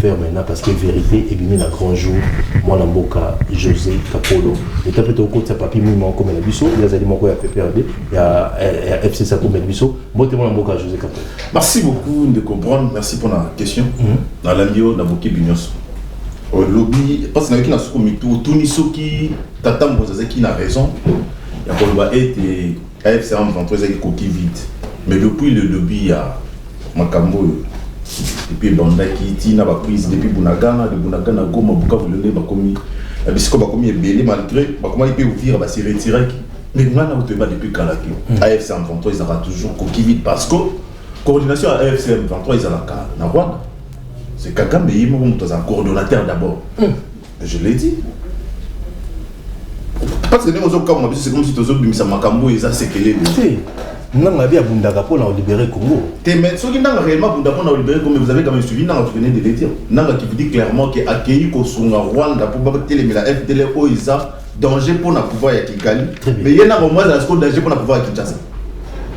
faire maintenant parce que vérité est bien un grand jour. Moi, Namboka, José, Capolo. Et tu as fait au côté de papier, moi, comme la bisso. Il y a des gens qui ont PPRD. Il y a FC Sako Benbisso. Moi, tu es Namboka, José Capolo. Merci beaucoup de comprendre. Merci pour la question. Dans la bio, Naboké Bignos. Au lobby, parce que nous avons mis tout Tuniso qui t'attend, qui n'a raison. Il y a pour le été, AFC en 23 qui coquille vite. Mais depuis le lobby, il y a Makambo. Depuis Banda qui tina ba prise depuis Bunagana de Bunagana Goma Bukavu le bakomi bisiko bakomi ebele malgré bakoma il peut ouvrir ba se retirer mais nous on te bat depuis Kalaki AFC M23 ils aura toujours coquille vide parce que coordination à AFC M23 ils aura na Rwanda c'est Kagame il est un coordonnateur d'abord je l'ai dit parce que nous sommes c'est comme si tous autres bimisa makambo ils a séquelé non, on a bien Bundaka pour libérer Congo. Mais ceux qui n'ont réellement Bundaka pour libérer Congo, vous avez quand même suivi, vous venez de le dire. Nanga qui vous dit clairement que accueilli Kosunga Rwanda pour battre mais la FDLR ils ont danger pour na pouvoir ya Kigali. Mais il y a au moins un danger pour na pouvoir ya Kinshasa.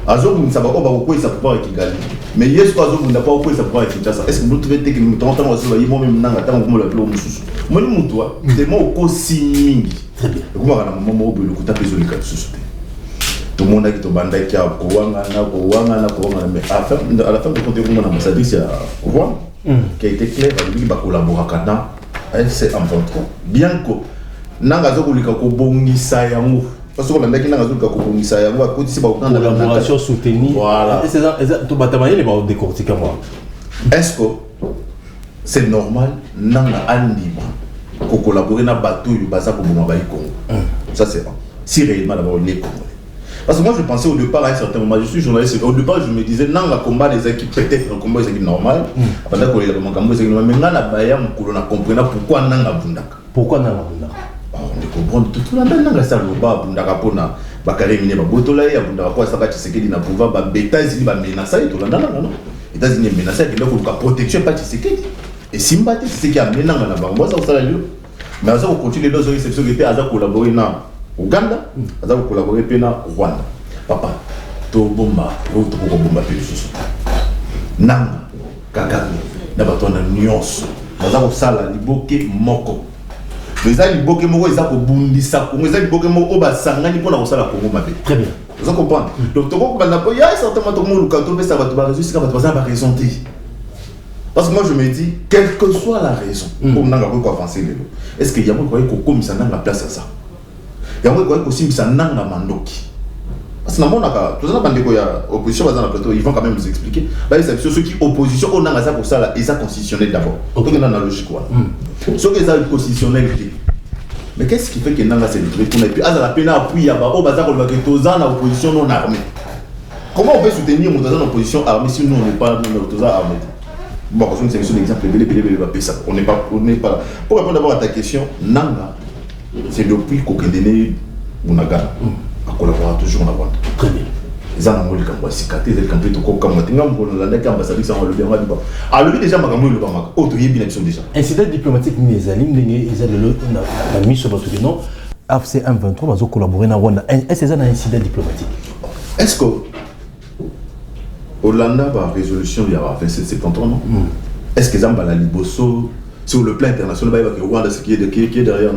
Azo vous ne savez pas pourquoi ils savent pouvoir ya Kigali. Mais hier soir vous n'avez pas pourquoi ils savent pouvoir ya Kinshasa. Est-ce que vous trouvez que nous t'entendons aussi moi même nanga tant comme le plan mususu. Moi ni mutoa, c'est moi au cosigning. Très bien. Comment on a moment où le coup taper sur les quatre sous. Tout le monde a dit que Banda qui a mais à la fin de compte, on a ambassadrice à Rwanda qui a été clair, il va collaborer avec AFC M23. Bien que Nangazo Kolika Kobongisa Yango, parce que Banda qui Nangazo Kobongisa Yango, à côté c'est pas autant de collaboration soutenue. Voilà. Et c'est ça, tout bataille les va décortiquer moi. Est-ce que c'est normal Nanga Andiba pour collaborer dans bateau du Baza pour Boumbaï Congo? Ça c'est vrai. Si réellement d'abord les Congolais. Parce que moi je pensais au départ à un certain moment, je suis journaliste, au départ je me disais non, le combat des équipes, peut-être le combat des équipes normal, après qu'on les a combat des équipes normales, mais là on a compris pourquoi Nanga Bundaka. Pourquoi Nanga Bundaka? On comprend tout le monde, Nanga Saloba, Bundaka Pona, Bakary Mine, Botola, Bundaka Pona, Sabati Sekedi, n'a pouvoir, États-Unis, menacé, tout le monde, non? États-Unis menacé, qu'il faut la protection, pas Sekedi. Et Simbati, c'est qui a mené Nanga là-bas, moi ça au salaire. Mais on continue les réceptions qui étaient à collaborer dans Ouganda, on a collaboré avec Rwanda. Papa, to bomba, to bomba plus. Nanga, Kagame, n'abatona nyonso. On a sala liboke moko. Les a liboke moko ils a bundisa. Les a liboke moko oba sangani pour na sala Congo mabe. Très bien. Vous comprenez? Donc to ko bana po ya certainement to mo luka to be ça va te ba réussir ça va raisonner. Parce que moi je me dis quelle que soit la raison pour nanga ko avancer lelo. Est-ce qu'il y a moi ko comme ça nanga place à ça? Il y a aussi un nanga mandoki. Parce que tout ça, opposition, ils vont quand même nous expliquer. Ceux qui opposition au nanga pour ça, ils sont constitutionnels d'abord. Donc il y a une logique. Ceux qui sont constitutionnels. Mais qu'est-ce qui fait que nanga c'est le truc? Et puis, à la peine appuyé, au bazar, on va que tous en opposition non armée. Comment on peut soutenir mon en opposition armée si nous on n'est pas armés? Bon, je vais sélectionner l'exemple, on n'est pas là. Pour répondre d'abord à ta question, nanga. C'est depuis qu'Okendene Munaga a collaboré toujours en Rwanda. Très bien. Ils ont eu des cicatrices, ils ont eu des ambassadrices, alors lui déjà, déjà. Incident diplomatique, ils ont mis sur votre nom. AFC M23 va collaborer en Rwanda. Est-ce que c'est un incident diplomatique? Est-ce que Hollande va résolution il y a 27 septembre, non? Est-ce que Zamba la Liboso sur le plan international, il va y avoir ce qui est derrière.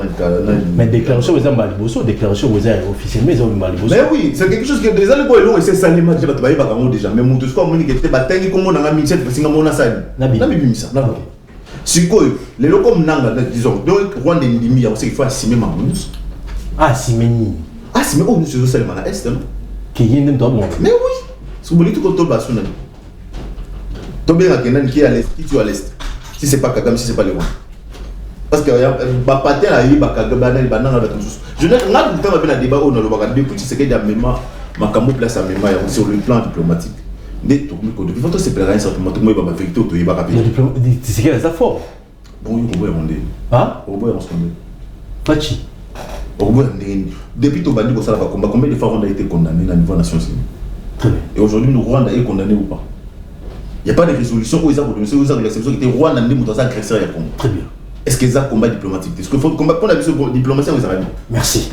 Mais déclaration aux Maliboso, déclaration aux officiels, mais aux Maliboso. Mais oui, c'est quelque chose que des années où c'est salement déjà. Mais mon discours, mon qui était bataille, comme on a mis cette personne, on a sali. Nabi Misa. Si quoi, les locaux Nanga, disons, donc Rwanda et Limi, on sait qu'il faut assumer ma mousse. Ah, Simeni. Ah, c'est mais nous seulement à l'Est, non? Qui est dans le monde. Mais oui, si vous voulez tout comme toi, Tobé Rakenan qui est à l'Est, qui est à l'Est. Si c'est pas Kagame, si c'est pas les Rwandais. Parce que Bapaté a eu Kagame, je n'ai pas de temps à débat où on a le bagage. Depuis que c'est qu'il y a même ma camo place à même sur le plan diplomatique. Depuis longtemps, c'est pas certainement tout le monde va vérité au Toyba rapide. C'est qu'elle a sa forme. Bon, il faut rendre. Ah? Au bout, on se connaît. Pachi. Au bout, depuis tout bandi, ça va combattre. Combien de fois on a été condamné à niveau Nations Unies? Très bien. Et aujourd'hui, nous Rwanda est condamné ou pas? Il n'y a pas de résolution où ils ont donné, où ils ont réception qui était Rwanda, agresseur et Congo. Très bien. est-ce que ça combat diplomatique? Est-ce qu'il faut combat pour la diplomatie aux Arabes? Merci.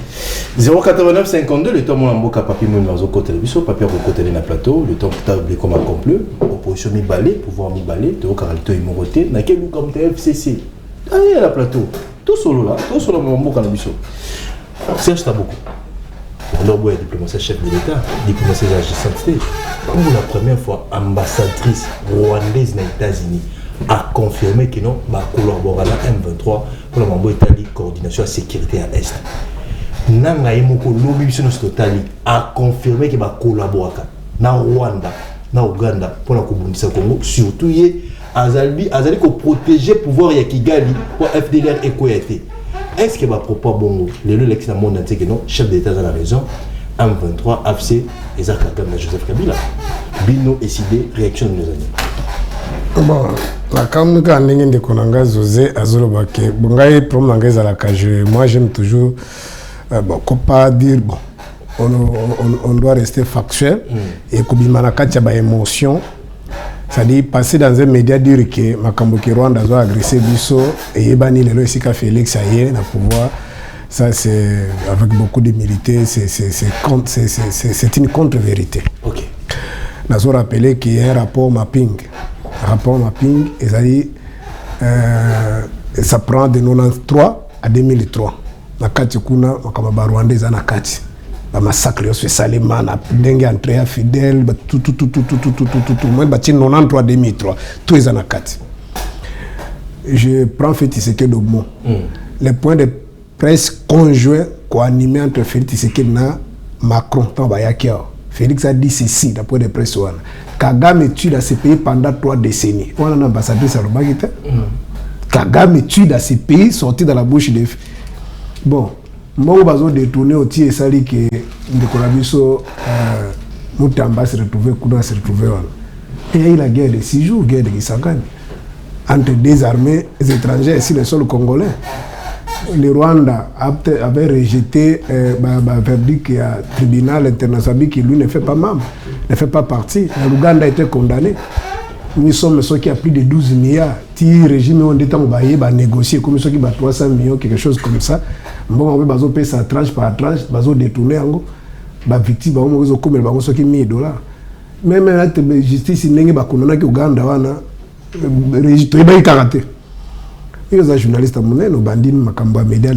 089 52, le temps mon amboka papi mon dans côté de biso, papi au côté de la plateau, le temps table comme un complet, opposition mi balé, pouvoir mi balé, de caractère immoralité, na quel comme FCC. Allez à la plateau. Tout solo là, tout solo mon amboka na biso. Serge Taboko. On doit être diplomatie chef de l'État, diplomatie agissante. Pour la première fois, ambassadrice rwandaise aux États-Unis a confirmé que non, va collaborer à M23 pour la membre Italie coordination à sécurité à l'Est. Nanga Emoko lobby sur notre Italie a confirmé qu'il va collaborer na Rwanda, na Uganda pour la Kubundisa Congo, surtout azali ko protéger pouvoir ya Kigali pour FDLR et Koyate. Est-ce que va propos bongo le l'ex dans monde entier que non chef d'État a la raison M23 AFC et Zakagam Joseph Kabila bino décidé réaction de nos amis. Bon, la kamnuka ndenge ndeko nanga José azolobake bongai problème nanga za la cage. Moi j'aime toujours bon qu'on pas dire bon on doit rester factuel et kobimana katia ba émotion. C'est-à-dire passer dans un média dire que makambo ki Rwanda doit agresser biso et ebani lelo esika Félix aye na pouvoir. Ça c'est avec beaucoup d'humilité, c'est une contre-vérité. OK. Nous avons rappelé qu'il y a un rapport mapping. Rapport mapping, ça prend de 93 à 2003. Na kati kuna makamaba Rwandais na kati. Ba massacre yo se salima na ndenge entrée à fidèle tout moi bati 93 2003 tout est na kati. Je prends Félix Tshisekedi au mot. Les points de presse conjoint co-animé entre Félix Tshisekedi na Macron tant bayaki. Félix a dit ceci d'après les presse wana. Kagame tue dans ces pays pendant 3 décennies. On a un ambassadeur Salomagita. Kagame tue dans ces pays sorti dans la bouche des... Bon, moi, je vais détourner au tir et sali que Ndekolabiso Moutamba se retrouve, Kouda se retrouve. Et il y a eu la guerre de 6 jours, guerre de Kisangani, entre des armées étrangères et le sol congolais. Le Rwanda avait rejeté le verdict qu'il y a un tribunal international qui lui ne fait pas membre, ne fait pas partie. L'Ouganda a été condamné. Nous sommes ceux qui a plus de 12 milliards. Si le régime a négocié comme ceux qui ont 300 millions, quelque chose comme ça, bon, on va payer ça tranche par tranche, on va détourner, on va victime, on va comme $1 000. Même la justice, il y a un Ouganda, il y a karaté. Il y a un journaliste à mon bandit, média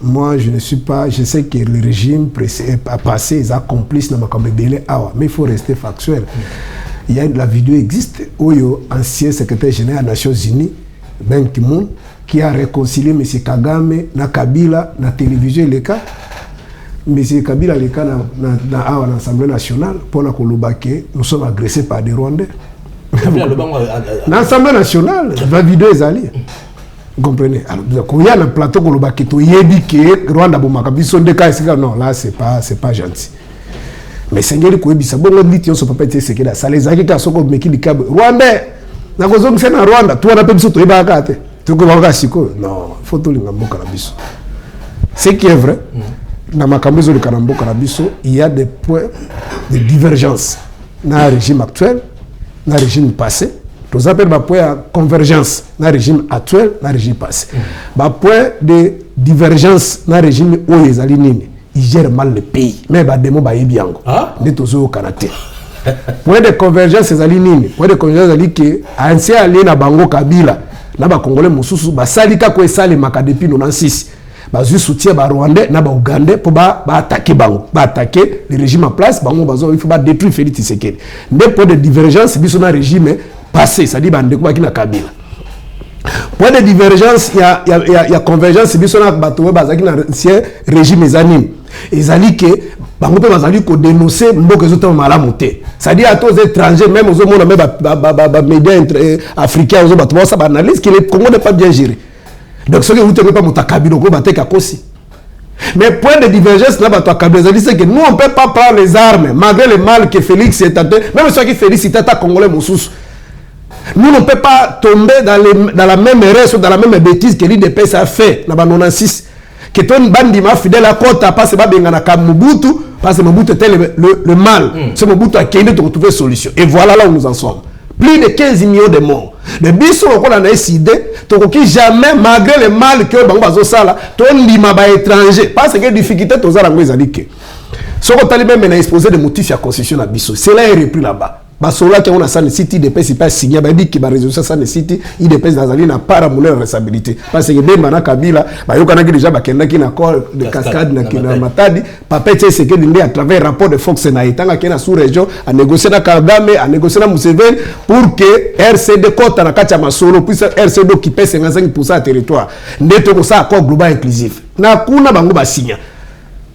moi, je ne suis pas, je sais que le régime a passé, ils ont complice dans ma mais il faut rester factuel. Il y a la vidéo existe où il y a ancien secrétaire général des Nations Unies, Ben Ki-moon, qui a réconcilié M. Kagame, na Kabila, na télévision les cas. M. Kabila les cas dans l'Assemblée nationale pour la Kolobake, nous sommes agressés par des Rwandais. Dans l'Assemblée nationale, la vidéo est allée. Vous comprenez? Alors, quand il y a un plateau Kolobake, il y a dit que Rwanda Bomakabiso de cas, non, là c'est pas gentil. Mais Seigneur Kouebisa, bon, on dit que ça peut pas être ce qu'il a. Ça les a qui sont comme Meki Likab. Rwandais, na kozo que c'est na Rwanda, toi on appelle ça, tu es bakate. Tu es comme Siko. Non, il faut tout le monde Karabiso. Ce qui est vrai, dans ma camiso de Karambo Karabiso, il y a des points de divergence dans le régime actuel, dans le régime passé. Nous appelons des points de convergence dans le régime actuel, dans le régime passé. Des points de divergence dans le régime où les alignés. Il gère mal le pays. Mais il y a des mots qui sont bien. Au Canada. Point de convergence, c'est alignés. Point de convergence, c'est que ancien allié na Bango Kabila, na ba Congolais mususu, ba salika ko esale maka depuis 96. Ba zu soutien ba Rwandais, na ba Ougandais pour ba attaquer Bango, ba attaquer le régime en place, Bango bazo il faut ba détruire Félix Tshisekedi. Des points de divergence, biso na régime passé, ça dit ba ndeko ki na Kabila. Point de divergence, il y a convergence, c'est bien que bazaki na ancien régime les animes. Ils ont dit que bango pe bazali ko dénoncer mboka zoto malamuté. C'est-à-dire à tous les étrangers, même aux hommes même médias africains, aux hommes ça analyse que le Congo n'est pas bien géré. Donc ce que vous ne pas mutakabilo ko bateka kosi. Mais point de divergence là bato kabila c'est que nous on peut pas prendre les armes malgré le mal que Félix est tenté, même ceux qui Félix est attaqué congolais moussous. Nous ne pouvons pas tomber dans la même erreur ou dans la même bêtise que l'IDPS a fait dans 96. Que ton bandima fidèle à Kota passe pas bien à Mobutu parce que Mobutu était le mal. C'est Mobutu a qui de trouver solution. Et voilà là où nous en sommes. Plus de 15 millions de morts. Le biso on a décidé tokoki jamais malgré le mal que bango bazo sala to ndima ba étranger parce que difficulté to zala ngo ezali ke soko tali même na exposé de motifs ya constitution na biso cela est repris là-bas basola qui on a ça le site de pèse pas signé ba dit que ba résolution ça le site il de pèse nazali na para mouler responsabilité parce que bemba na kabila ba yokana ki déjà ba kenda ki na corps de cascade na ki na matadi papa tse c'est que ndé à travers rapport de Fox na itanga ki na sous région a négocier na Kagame a négocier na Museveni pour que RCD kota na kacha masolo puisse RCD occuper 55% du territoire ndeto ko ça accord global inclusif na kuna bango ba signer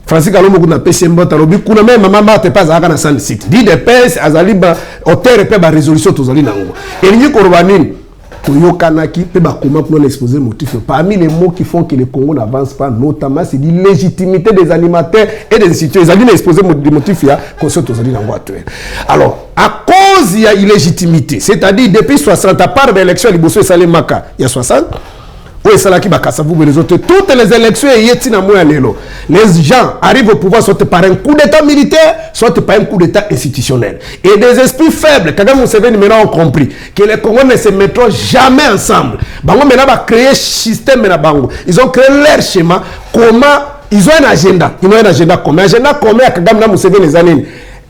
Francis Kalombo kuna pesi mbota lobi kuna même maman te pas aka na san site dit de pèse azali ba hauteur pe ba résolution tozali nango elingi korbanini toyokanaki pe ba comment pour exposer motif parmi les mots qui font que le Congo n'avance pas notamment c'est l'illégitimité des animateurs et des institutions ils allaient exposer des motifs ya conscient tozali nango actuel alors à cause il y a illégitimité c'est-à-dire depuis 60 à part l'élection à Liboso et Salemaka il y a 60 où est-ce qui va les autres toutes les élections les gens arrivent au pouvoir soit par un coup d'état militaire soit par un coup d'état institutionnel et des esprits faibles Kagame Museveni maintenant ont compris que les Congolais ne se mettront jamais ensemble bango maintenant va créer système na bango ils ont créé leur schéma comment ils ont un agenda commun à Kagame na Museveni les années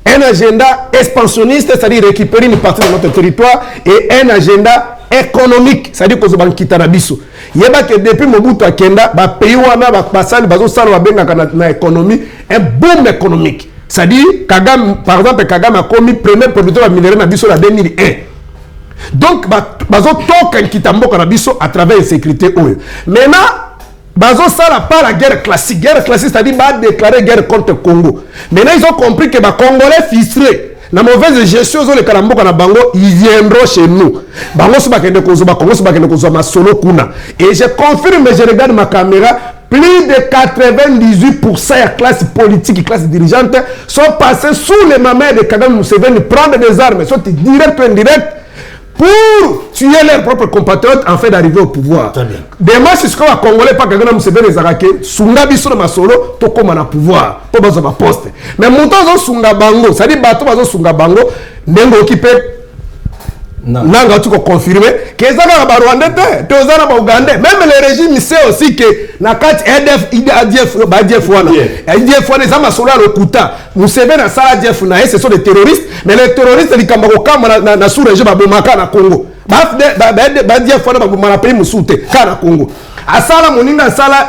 un agenda expansionniste c'est-à-dire récupérer une partie de notre territoire et un agenda économique c'est-à-dire que banque kitanabiso yeba que depuis Mobutu akenda ba pays wana ba pasali bazo sala benga na économie un boom économique c'est-à-dire Kagame par exemple Kagame a commis premier producteur de minerai na biso la 2001 donc bazo toka kitamboka na biso à travers la sécurité oyo maintenant bazo sala pas la guerre classique c'est-à-dire ba déclarer guerre contre Congo maintenant ils ont compris que ba Congolais frustrés la mauvaise gestion les kalamboka na bango ils viendront chez nous bango so bakende kozoba Congo so bakende kozoba solo kuna et je confirme je regarde ma caméra plus de 98% de la classe politique et classe dirigeante sont passés sous les mamelles de Kagame Museveni prendre des armes soit direct ou indirect pour tuer leurs propres compatriotes en fait d'arriver au pouvoir. Demain, c'est ce qu'on va Congolais pas Kagame Museveni Zarake, Sunga biso na masolo, to comme na pouvoir, pour bazo ba poste. Mais montant zo Sunga bango, ça dit bateau bazo Sunga bango, ndengo occupé. Nanga tu confirmer que ça va Rwanda te ozana ba Ougandais, même le régime sait aussi que na kat EDF IDF wana. IDF wana za masolo le kuta. Museveni na sala IDF na ce sont des terroristes, mais les terroristes li kamba ko kama na sous régime ba bomaka na Congo. Ba IDF wana ba bomaka pays musute kana Congo. Asala moninga asala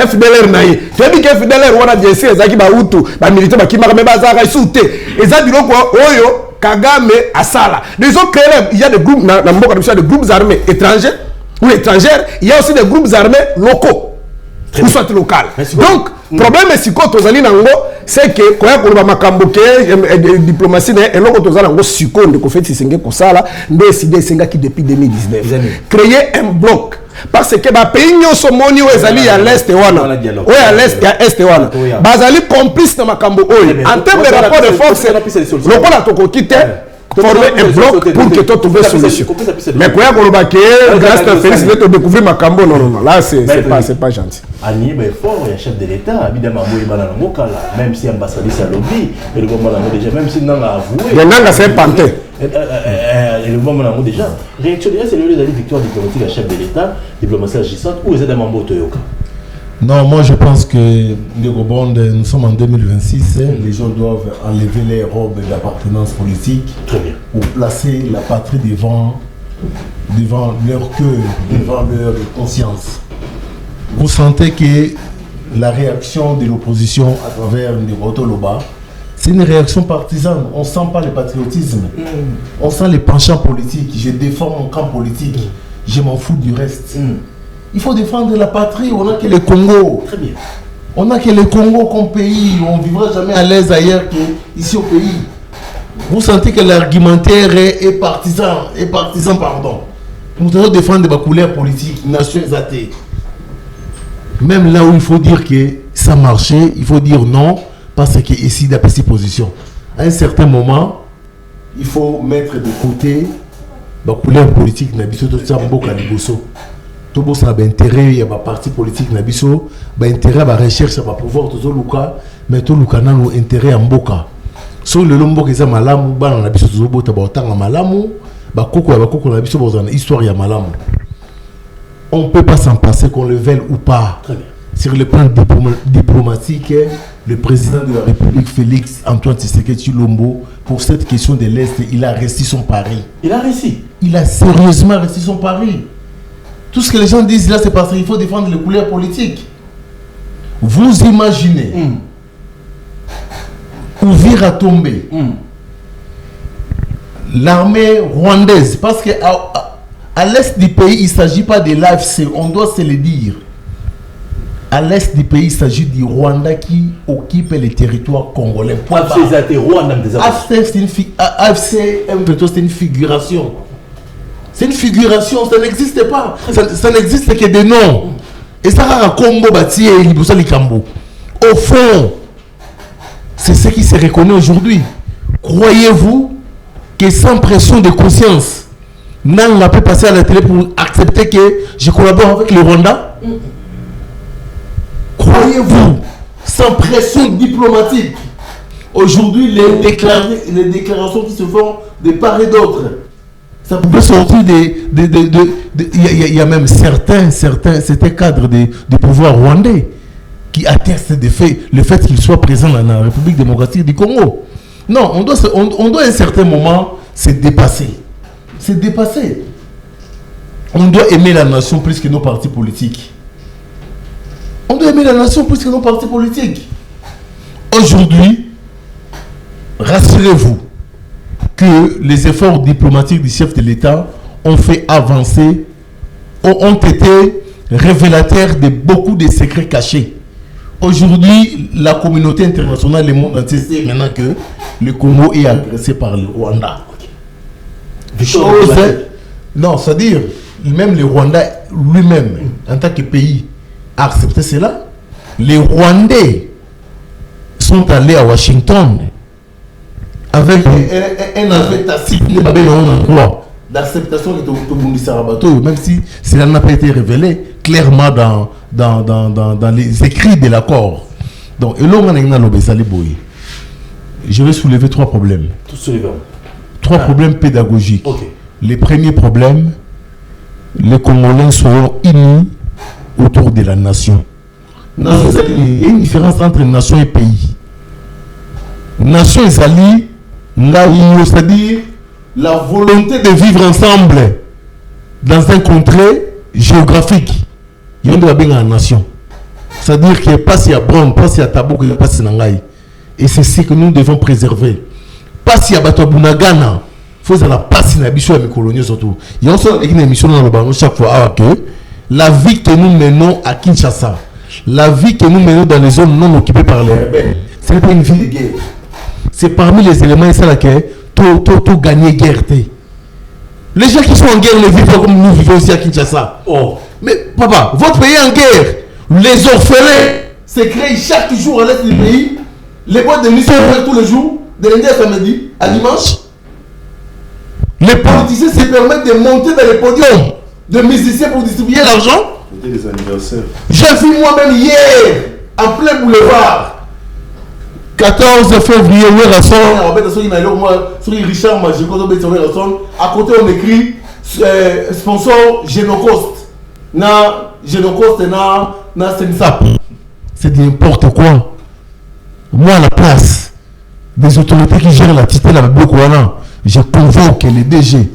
FDLR na ye. Tu dis que FDLR wana bien sûr ezaki ba hutu, ba militaire ba kimaka me bazaka isute. Eza biloko oyo Kagame Asala. Ils ont créé, il y a des groupes, des groupes armés étrangers ou étrangères, il y a aussi des groupes armés locaux, ou soit locaux. Donc, le problème est c'est que quand on a une diplomatie, et l'autre on a décidé depuis 2019 créer un bloc. Parce que les pays sont à l'est et à l'est et à l'est. Ils sont complices de Makambo. En termes de rapport de force, le rôle a été former un bloc pour que tu trouves une solution. Mais quand on a grâce à Félix, tu découvrir Makambo, non. Là, c'est pas gentil. Annie est fort, il y a chef de l'État, évidemment, même si l'ambassadeur a lobby, mais le moment déjà, même si non a avoué. Le Nanga, c'est un pantin. Et le moment déjà, réaction déjà, c'est le lieu d'aller victoire diplomatique à chef de l'État, diplomatie agissante, ou les aides à Mambo Toyoka. Non, moi je pense que nous sommes en 2026, les gens doivent enlever les robes d'appartenance politique. Très bien. Pour placer la patrie devant leur cœur, devant leur conscience. Vous sentez que la réaction de l'opposition à travers Ndeboto Loba, c'est une réaction partisane. On ne sent pas le patriotisme. On sent les penchants politiques. Je défends mon camp politique. Je m'en fous du reste. Il faut défendre la patrie. On n'a que le Congo. Très bien. On n'a que le Congo comme pays. On ne vivra jamais à l'aise ailleurs qu'ici au pays. Vous sentez que l'argumentaire est partisan. Nous devons défendre ma couleur politique, nation athée. Même là où il faut dire que ça marchait, il faut dire non, parce que ici, d'après ces positions. À un certain moment, il faut mettre de côté la couleur politique. Tout le monde a intérêt, il y a un parti politique, il y a intérêt à la recherche, à la pouvoir, mais tout le monde a intérêt à Mboka. Si le Lombo est malamu, il y a malamu, histoire ya malamu. On ne peut pas s'en passer, qu'on le veuille ou pas. Très bien. Sur le plan diplomatique, le président de la République, Félix Antoine Tshisekedi Tshilombo, pour cette question de l'Est, il a réussi son pari. Il a réussi. Il a sérieusement réussi son pari. Tout ce que les gens disent là, c'est parce qu'il faut défendre les couleurs politiques. Vous imaginez, Ouvir a tombé. L'armée rwandaise, parce qu'à l'est du pays, il ne s'agit pas de l'AFC, on doit se le dire. À l'est du pays, il s'agit du Rwanda qui occupe les territoires congolais. AFC, c'est une figuration. C'est une figuration, ça n'existe pas. Ça n'existe que des noms. Et ça a un combo bâti et Libosa Likambo. Au fond, c'est ce qui se reconnaît aujourd'hui. Croyez-vous que sans pression de conscience, Nanga peut passer à la télé pour accepter que je collabore avec le Rwanda? Croyez-vous, sans pression diplomatique, aujourd'hui les déclarations qui se font de part et d'autre, ça peut sortir il y a même certains cadres du pouvoir rwandais qui attestent le fait qu'il soit présent dans la République démocratique du Congo. Non, on doit à un certain moment se dépasser. Se dépasser. On doit aimer la nation plus que nos partis politiques. On doit aimer la nation plus que nos partis politiques. Aujourd'hui, rassurez-vous que les efforts diplomatiques du chef de l'État ont fait avancer, ont été révélateurs de beaucoup de secrets cachés. Aujourd'hui, la communauté internationale, le monde entier sait maintenant que le Congo est agressé par le Rwanda. Non, c'est-à-dire, même le Rwanda lui-même, en tant que pays, a accepté cela. Les Rwandais sont allés à Washington avec un avis tacite d'acceptation de même si cela n'a pas été révélé clairement dans les écrits de l'accord. Donc, je vais soulever trois problèmes. Trois problèmes pédagogiques. Okay. Le premier problème, les Congolais seront unis autour de la nation. Il y a une différence entre nation et pays. Nation et Zali, c'est-à-dire la volonté de vivre ensemble dans un contrée géographique. Il y a une nation. C'est-à-dire qu'il n'y a pas si à Bron, pas si à Tabou, il n'y a pas si Nangaï. Et c'est ce que nous devons préserver. Pas si à Batouabunagana, il faut que la passe à la colonie surtout. Il y a aussi une émission dans le ballon chaque fois que la vie que nous menons à Kinshasa, la vie que nous menons dans les zones non occupées par les rebelles, ce n'est pas une vie de guerre. C'est parmi les éléments que tout gagner guerre. Les gens qui sont en guerre ne vivent pas comme nous vivons aussi à Kinshasa. Oh. Mais papa, votre pays est en guerre. Les orphelins se créent chaque jour à l'est du pays. Les boîtes de nuit sont ouvertes tous les jours, de lundi à samedi, à dimanche. Les politiciens se permettent de monter dans les podiums de musiciens pour distribuer l'argent. C'était des anniversaires. J'ai vu moi-même hier, en plein boulevard, 14 février, à côté on écrit sponsor Genocost. Genocost na Sensap. C'est n'importe quoi. Moi à la place des autorités qui gèrent la tutelle à Bokouana, je convoque les DG.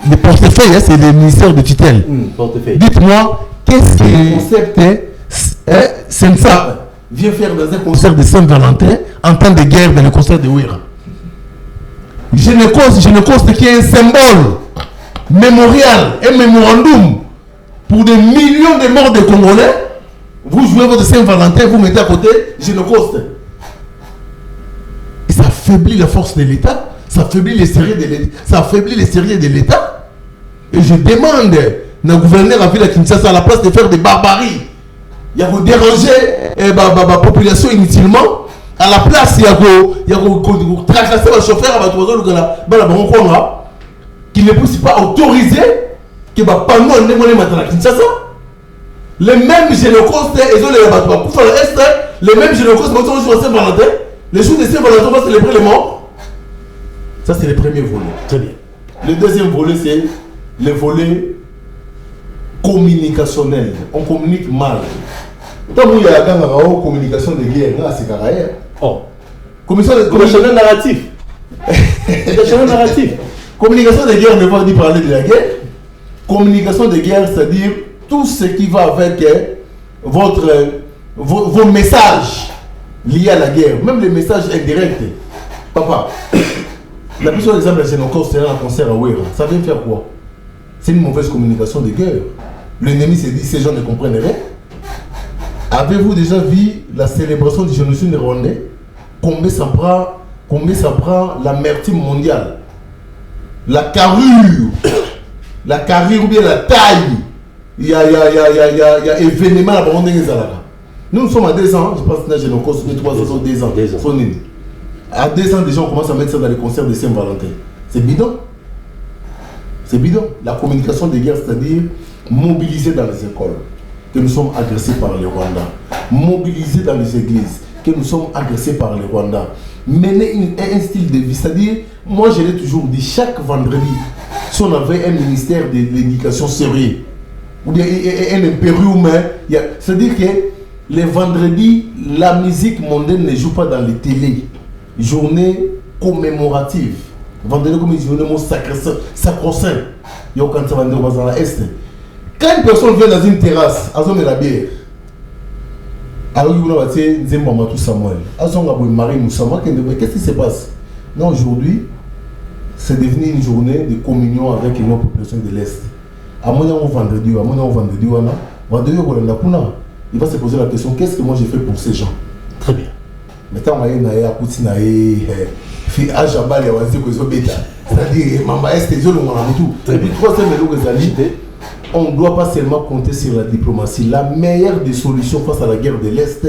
Le portefeuille, c'est le ministère de tutelle. Dites-moi, qu'est-ce que le concept Sensap vient faire dans un concert de Saint-Valentin en temps de guerre dans le concert de Ouira. Genocost qui est un symbole mémorial, un mémorandum pour des millions de morts de Congolais. Vous jouez votre Saint-Valentin, vous mettez à côté Genocost. Et ça affaiblit la force de l'État, ça affaiblit les sérieux de l'État. Et je demande au gouverneur à Ville Kinshasa à la place de faire des barbaries. Il y a que déranger la population inutilement. À la place, il y a que tracasser le chauffeur qui ne puisse pas autoriser que les panneaux ne Kinshasa. Les mêmes Genocost, les mêmes Genocost, Saint-Valentin. Les jours de Saint-Valentin, on va célébrer les morts. Ça, c'est le premier volet. Très bien. Le deuxième volet, c'est le volet communicationnel. On communique mal. Tant qu'il y a une communication de guerre, c'est carré. Oh. Communication narratif. Narratif. Communication de guerre ne veut pas dire parler de la guerre. Communication de guerre, c'est-à-dire tout ce qui va avec vos messages liés à la guerre, même les messages indirects. Papa, la plus exemple, c'est encore un concert à Ouera. Ça vient faire quoi? C'est une mauvaise communication de guerre. L'ennemi s'est dit, ces gens ne comprennent rien. Avez-vous déjà vu la célébration du génocide rwandais? Combien ça prend l'amertume mondiale? La carrure ou bien la taille. Il y a événement à Burundi. Nous sommes à 2 ans, je pense que j'ai encore 3 ans, 2 ans. À 2 ans déjà, on commence à mettre ça dans les concerts de Saint-Valentin. C'est bidon. C'est bidon. La communication de guerre, c'est-à-dire mobiliser dans les écoles que nous sommes agressés par les Rwandais. Mobiliser dans les églises que nous sommes agressés par les Rwandais. Mener un style de vie, c'est-à-dire, moi je l'ai toujours dit, chaque vendredi, si on avait un ministère de l'éducation sérieux, ou bien un impérium, c'est-à-dire que les vendredis, la musique mondaine ne joue pas dans les télés. Journée commémorative. Vendredi comme une journée sacro-saint. Il y a aucun ça dans la Est. Quand une personne vient dans une terrasse, elle met la bière. Alors il va dire, Nzembo Samuel. Qu'est-ce qui se passe? Non, aujourd'hui, c'est devenu une journée de communion avec une autre population de l'Est. À mon vendredi, il va se poser la question, qu'est-ce que moi j'ai fait pour ces gens? Très bien. Maintenant, on ne doit pas seulement compter sur la diplomatie. La meilleure des solutions face à la guerre de l'Est,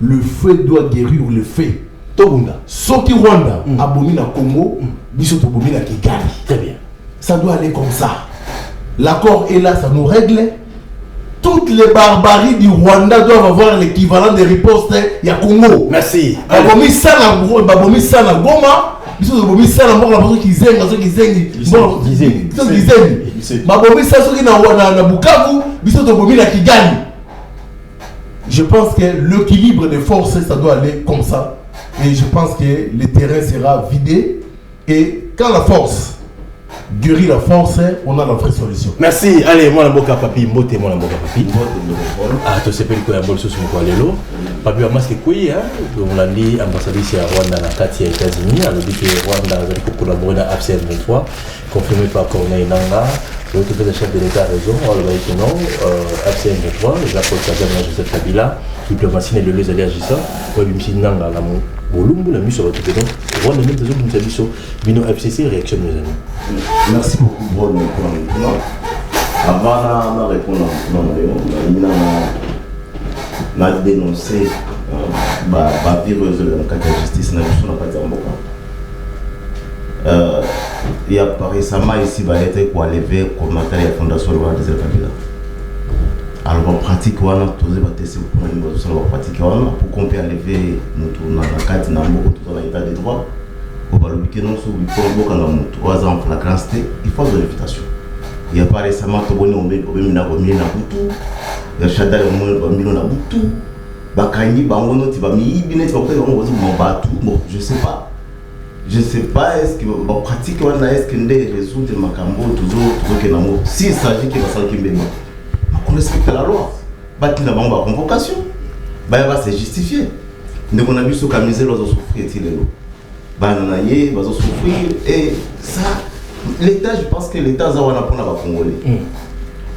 le feu doit guérir le feu. Tobunda. Soki Rwanda, Abomina Congo, Bisoto Bomina Kigali. Très bien. Ça doit aller comme ça. L'accord est là, ça nous règle. Toutes les barbaries du Rwanda doivent avoir l'équivalent de riposte il y a Congo. Merci. Babomi Sana Goma, Babomi Sana Goma, Babomi na Bukavu, Babomi na Kigali. Je pense que l'équilibre des forces, ça doit aller comme ça. Et je pense que le terrain sera vidé. Et quand la force guérit la force, on a la vraie solution. Merci. Allez, moi la boka papi, moté moi la boka papi. Ah, tu sais pas quoi y'a bolso sur mon lelo. Papi a masque quoi hein? On l'a dit ambassadeur ici à Rwanda na kati ya États-Unis. Alors dit que Rwanda va collaborer dans AFCN 23, confirmé par Corneille Nangaa. L'autre chef de l'État a raison. On va dire que non. AFCN 23, Jacques Kagame, Joseph Kabila, diplomatie et le les alliés agissants. Ouais, Bimsi Nangaa la mon. La mise sur votre pédon. Rwanda même des autres nous Bino FCC réaction mes amis. Merci beaucoup pour le répondre. Avant de répondre, on a dénoncé la vireuse de la justice n'a pas été en il y a récemment ici va être pour lever commentaire la fondation de la Kabila. Alors on pratique on a posé la test pour une pratique pour qu'on puisse lever notre dans la carte dans l'état de droit au balobique non sur le quand on 3 ans pour la grandité il faut de l'invitation. Il y a pas récemment toboni on na butu ya shada le monde na butu bakanyi bangono ti ba mi binet ba ko on batu bon je sais pas est-ce que on pratique on a est-ce que ndé résoudre makambo toujours que nango si il s'agit que ça qui mbema on respecte la loi. Bâti n'a pas de convocation. Va se justifier. Nous avons vu ce camisé, nous avons souffrir. Et ça, l'État, je pense que l'État a un Congolais.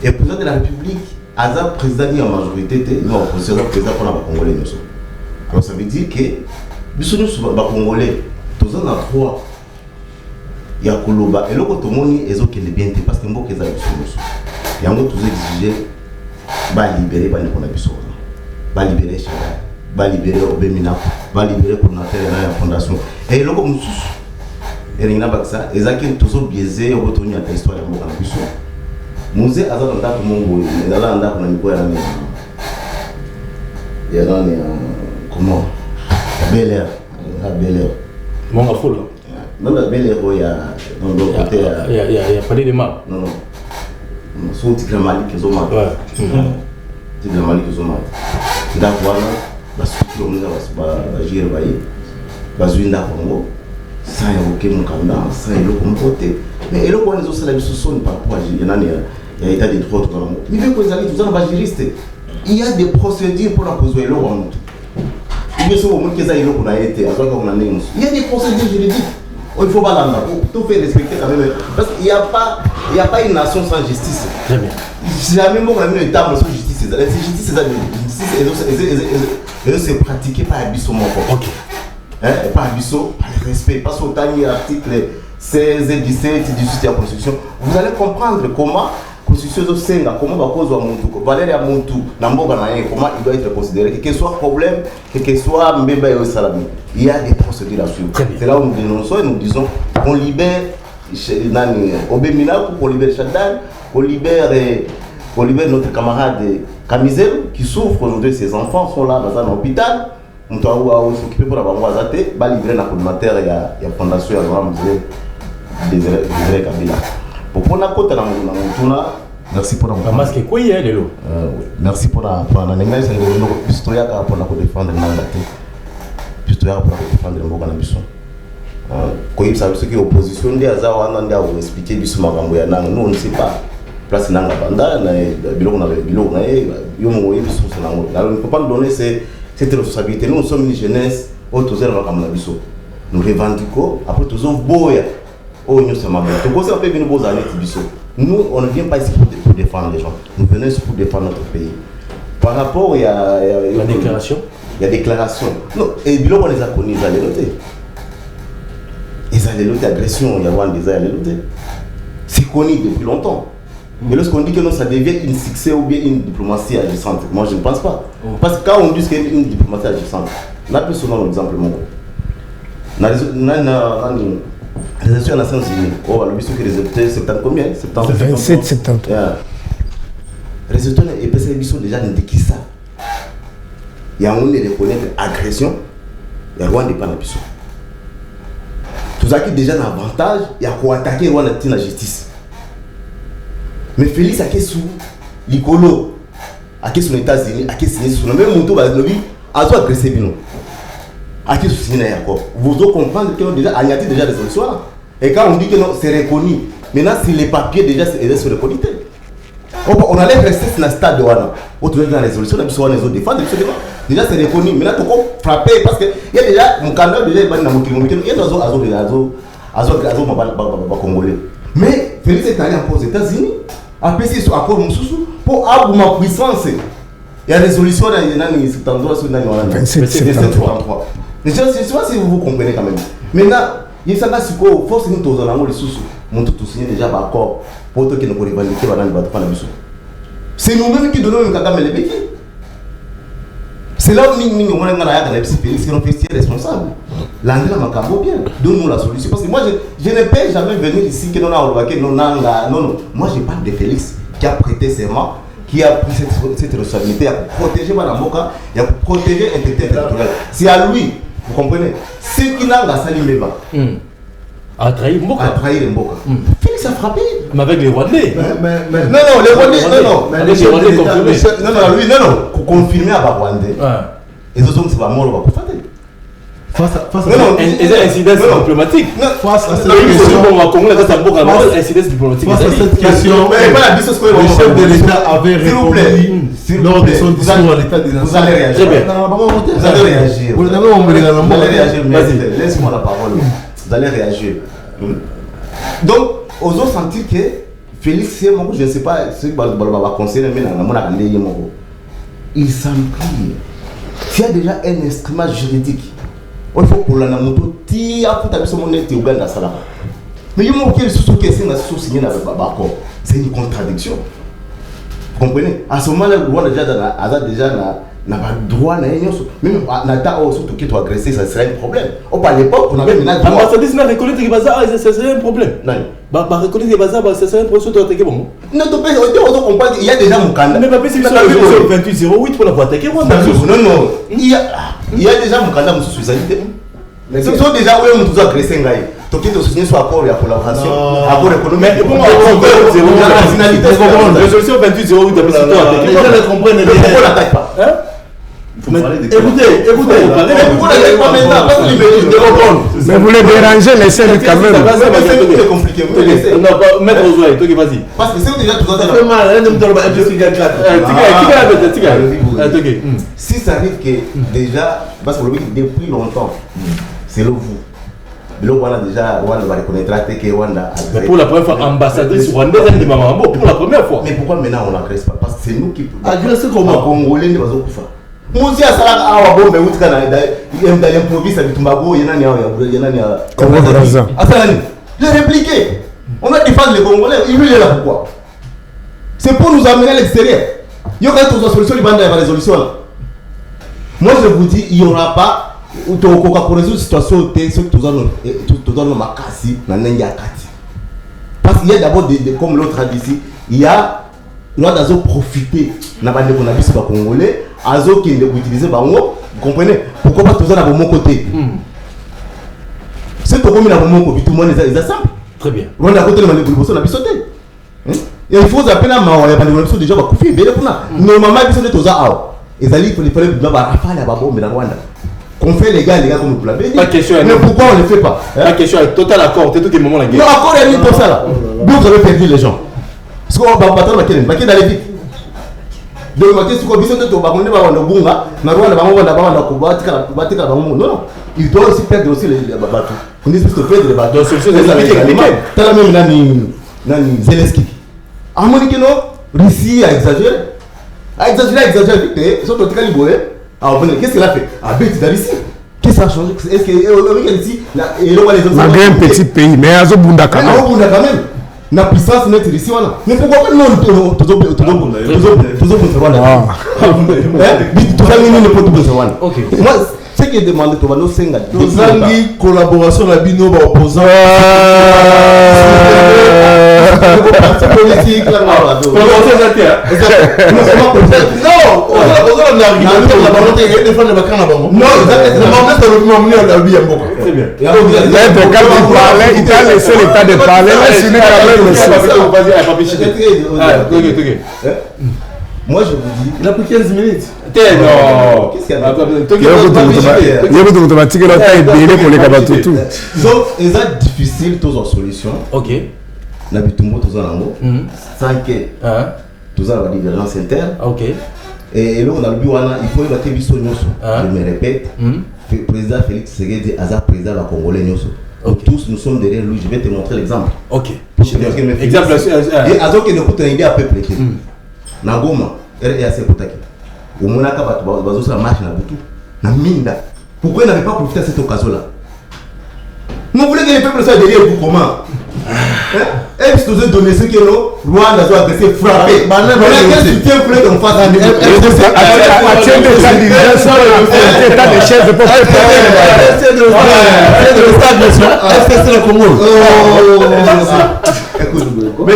Et le président de la République, a un président de la majorité, non, le président pour la Congolais. Alors ça veut dire que nous sommes Congolais. Tous en a 3. Il y a Koloba. Et le côté moni, ils ont bien été parce que nous avons des solutions. Il y a un autre exigé. Va libérer va libérer Chada, va libérer Obemina, va libérer coordinateur de la fondation. Et le comme et il n'a pas ça, et ça qui est toujours biaisé au retour de l'histoire de la Bissau. Musée a dans le monde, il a là dans le coin il y a comment Bel Air, mon affolé. Même la belle héros, il y a dans l'autre côté. Il y a pas de mal. Non, non. Son petit Mali qui ont mal. Ouais. Petit Mali qui ont mal. D'accord, la structure, on va gérer, va jouer dans le Congo. Sans évoquer mon candidat, sans évoquer mon côté. Mais éloquent les autres salaires sont par rapport à il y a état des droits dans le monde. Mais vous avez tout ça, on va gérer. Il y a des procédures pour la poser éloquent. Il y a des procédures juridiques. Il faut pas tout faire respecter quand même. Parce qu'il n'y a pas une nation sans justice. Très bien. Si jamais on a une table sans justice, la justice elle se pratiquer par Abisso. Ok. Par Abisso, par le respect. Parce qu'au temps, article 16 et 17 18 de la Constitution, vous allez comprendre comment Constitution de Senga, comment va cause Muntu, Valérie Muntu, Namboga Naye, comment il doit être considéré, quel que soit le problème, quel que soit Mbemba et Salami. Il y a des procédures à suivre. C'est là où nous dénonçons et nous disons qu'on libère Obemina, qu'on libère Chadal, qu'on libère notre camarade Camisel qui souffre aujourd'hui. Ses enfants sont là dans un hôpital. On doit s'occuper pour la Bangouazate, va libérer la coordinateur et la fondation à Laurent Désiré Kabila. Pour prendre la côte, merci pour la masque quoi il y a de l'eau. Merci pour la négociation. C'est pour défendre le Mboka Nabiso. Quand il s'agit de l'opposition, il y a des expliquer nous on ne sait pas. Place nanga banda na biloko na yo mo yebi so na ngo. On ne peut pas nous donner cette responsabilité. Nous sommes une jeunesse autour comme la biso. Nous revendiquons après tous boya. Oh nous sommes bien. Tu conseilles un peu venir boza net biso. Nous on ne vient pas ici pour défendre les gens. Nous venons ici pour défendre notre pays. Par rapport il y a la déclaration. Il y a déclaration. Non, et biloko les a connus, ils allaient noter. Ils allaient noter agression, il y a un des allaient noter. C'est connu depuis longtemps. Mais lorsqu'on dit que non, ça devient une succès ou bien une diplomatie agissante, moi je ne pense pas. Parce que quand on dit qu'il y a une diplomatie agissante, on a plus souvent l'exemple mon gars. Les Nations Unies, oh, le biso qui résultait 70 combien 27, 70. Résultat, et puis les biso déjà ne dit ça. Il y a un de reconnaître agression, il y a un de pas la biso. Tout ça qui déjà un avantage, il y a quoi attaquer la justice. Mais Félix a sous l'icolo, a sous les États-Unis, a signé sous le même montant, a agressé Bino. A sous signé d'accord. Vous devez comprendre qu'il y a déjà des résolutions. Et quand on dit que non, c'est reconnu, maintenant si les papiers déjà sont reconnus, on allait rester dans le stade de Wana. On trouve dans la résolution, on a les autres défendre. Déjà c'est reconnu. Maintenant il faut frapper parce qu'il y a déjà mon candidat déjà il y a des Congolais. Mais Félix est allé encore aux États-Unis. Après, c'est un accord pour avoir ma puissance. Il y a une résolution dans cet endroit sur 2773. Je ne sais pas si vous comprenez quand même. Maintenant, il y a ça qui force nous tous en les sous. Mon tout signé déjà par accord pour que nous puissions revendiquer dans le bâtiment. C'est nous-mêmes qui donnons le cadavre les béquilles. C'est là où nous avons la Félix qui est responsable. L'anglais m'a cambo bien. Donne-nous la solution. Parce que moi, je ne peux jamais venir ici que non, non. Moi, je parle de Félix qui a prêté serment, qui a pris cette responsabilité à protéger Madame Moka et à protéger l'intégrité territoriale. C'est à lui, vous comprenez. Ce qui n'a pas sali Meba. A trahi Mboka. A trahi Mboka. Félix a frappé. Mais avec les Rwandais. Non, les Rwandais, non. Avec les Rwandais confirmés. Non, confirmé à Rwandais. Et les autres, c'est pas mort, on va pas faire. Face à non, incidence diplomatique. Face à cette question, le chef de l'État avait répondu lors de son discours à l'État des Nations. Vous allez réagir. Vous allez réagir. Vous allez réagir. Vas-y, laisse-moi la parole. Vous allez réagir. Donc, osons sentir que Félix, je ne sais pas ce que va conseiller, mais il semble qu'il y a déjà un instrument juridique. Il faut pour la moto, il y a tout à fait mon été ouvert dans ça. Mais il y a une sous qui est signé avec Babako. C'est une contradiction. Vous comprenez? À ce moment-là, le roi déjà n'a pas le droit, même Nata surtout qui doit agresser, ça serait un problème. À l'époque, on avait mis la droit. L'ambassadeur n'a reconnaître que Bazar, ça serait un problème. Non. Reconnaître que Bazar, ça serait un problème sur attaquer bon. Non, on comprend qu'il y a déjà mon candidat. Mais pas si vous avez 2808 pour la attaquer moi. Non. Il y a déjà mon candidat, monsieur Suizalité. Mais ce sont déjà où on nous a agressé. toki to signer sur accord ya collaboration accord économique Mais bon, la finalité résolution 28-08 de les gens ne comprennent rien. pourquoi on n'attaque pas Écoutez, Mais vous les dérangez, laissez-le quand même. c'est compliqué. Non, maître Ozoé, toi qui vas-y. Parce que c'est déjà tout ça fait mal, un homme de l'homme, si ça arrive que déjà, parce que depuis longtemps, c'est le vous. Le Rwanda déjà, Rwanda va reconnaître que Rwanda. Mais pour la première fois, ambassadrice rwandaise, elle dit maman, pour la première fois. Mais pourquoi maintenant on n'agresse pas? Parce que c'est nous qui. Agresser comment? Congolais ne va pas faire. Mosi a sala awa bombe utika na dans l'improviste avec Tumbago, il y en a Congo Brazza. J'ai répliqué. On a défendu les Congolais, il est là pourquoi? C'est pour nous amener à l'extérieur. Il y aura d'autres solutions, il y a une résolution là. Moi je vous dis, il n'y aura pas pour résoudre la situation ce que tout dans ma kasi na nenga kati. Parce qu'il y a d'abord comme l'autre a dit ici, il y a nous avons profité na bande qu'on a vu sur les Congolais, azo qui ne utiliser bango, vous comprenez? Pourquoi pas tous à mon côté? C'est comme na mon côté, tout le monde est simple. Très bien. On a côté le Malibouliboso na bisoté. Et il faut appeler la main, il y a pas de Malibouliboso déjà va couper, mais normalement bisoté tous à et ça il fallait bien rafale à babo mais dans Rwanda. Qu'on fait les gars comme vous l'avez dit. Pas question. Mais pourquoi on ne le fait pas? Pas question, total accord, c'est tout le moment la guerre. Non, accord il y a mis pour ça là. D'où vous avez perdu les gens. Parce qu'on va battre la d'aller vite. Donc, on va dire que on va non, il doit aussi perdre aussi les bateaux. On dit que perdre les bateaux. Donc, solution des Américains. T'as la même Nani Zelensky. À mon avis, non, Russie a exagéré. A exagéré vite. Ils sont totalement libérés. Alors, qu'est-ce qu'il a fait? Ah, ben, tu as ici. Qu'est-ce que ça a changé? Est-ce que ici, malgré un petit pays, mais Azo Bunda quand même. La puissance net ici, voilà. Mais pourquoi pas non, toujours ok. Moi, ce qui est demandé, tu vas nous senga. Tozangi collaboration la bino ba opposant. Politique là. Non, on a argumenté la volonté de défendre le camp là-bas. Non, très bien. Quand il t'a laissé l'état de parler, laisse-lui quand même. Moi je vous dis, il a pris 15 minutes. Non. Qu'est-ce qu'il y a? Donc, c'est difficile tous en solution. Ok. Na bitumbo tous en ango. Sans que tous en divergence interne. Ok. Et là on a le buana, il faut y battre biso nyoso. Je me répète. Le président Félix Tshisekedi Aza président la Congolais nyoso. Tous nous sommes derrière lui. Je vais te montrer l'exemple. Ok. Exemple. Et Azo qui ne coûte une idée à peu près. Nagoma, RAC Kotaki. Au Monaka, bazo sur la marche na Boutou. Na Minda. Pourquoi il n'avait pas profité de cette occasion-là? Vous voulez que les peuples soient derrière vous comment? Est-ce que vous avez donné ce que nous, Rwanda soit agressé, frappé? Mais quel soutien vous voulez qu'on fasse? État de chef de c'est de le Congo. Mais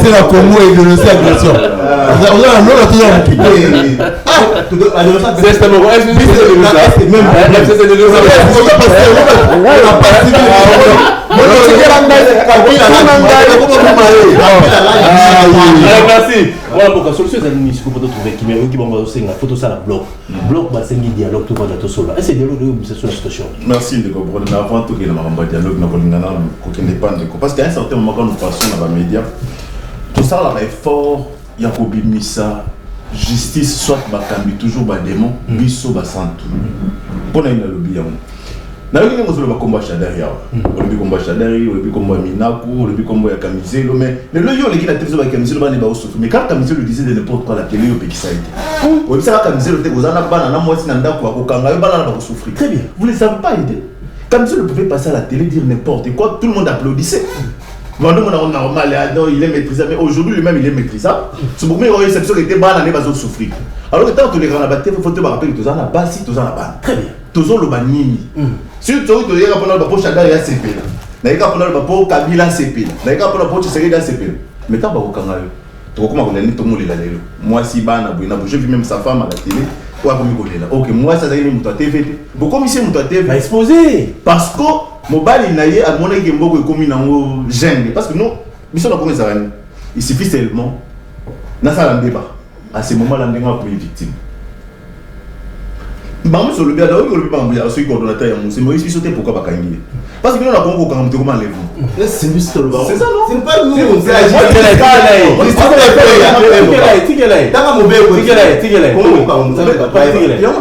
c'est la Congo et de l'agression. Merci. Voilà pourquoi solution est administrée pour trouver qui va faire la photo ça la bloc. Bloc va faire un dialogue tout va dans tout cela. Est-ce que dialogue c'est sur la situation? Merci de comprendre. Mais avant tout, il y a un dialogue qui n'est pas parce qu'à un certain moment quand nous passons dans les médias, tout ça là est fort. Il y a Kobi Missa, justice soit Bakambi toujours bas démon, biso bas santu. Pour nous lobby ya. Na yoki ngo solo bakomba chadari ya. Lobby komba chadari, lobby komba minaku, lobby komba ya Kamizelo mais le loyo le qui la télévision ba Kamizelo ba ne ba souffrir. Mais quand Kamizelo disait de n'importe quoi la télé yo pekisa été. Oui, ça Kamizelo te kozana bana na mwasi na ndako ya kokanga yo bana na ba souffrir. Très bien. Vous ne savez pas aider. Kamizelo pouvait passer à la télé dire n'importe quoi, tout le monde applaudissait. Vendons mon normal, il est maîtrisable, mais aujourd'hui lui-même il est maîtrisable. C'est beaucoup mieux réception qui était banane et bazo souffrir. Alors que tant que les grands abattés, il faut te rappeler que tous en a bas si tous en a bas. Très bien. Tous en le banini. Si tu as dit que le pour Chadar et ACP, n'a pas pour Kabila CP, n'a pas pour Tshisekedi ACP. Mais quand vous avez tu vois comment on a mis tout le monde là. Moi si ban j'ai vu même sa femme à la télé. Ouais, comme ok, moi ça c'est une TV. Pourquoi monsieur mon TV va exposer parce que mobile il naie à mon équipe beaucoup comme une gêne parce que nous mission la première année il suffit seulement dans ça le débat à ce moment là on est comme victime. Maman sur le bien là où le bien il celui coordonnateur il c'est moi il sauter pourquoi pas gagner parce que nous on a Congo quand on comment enlève c'est juste le baron c'est ça non c'est pas nous c'est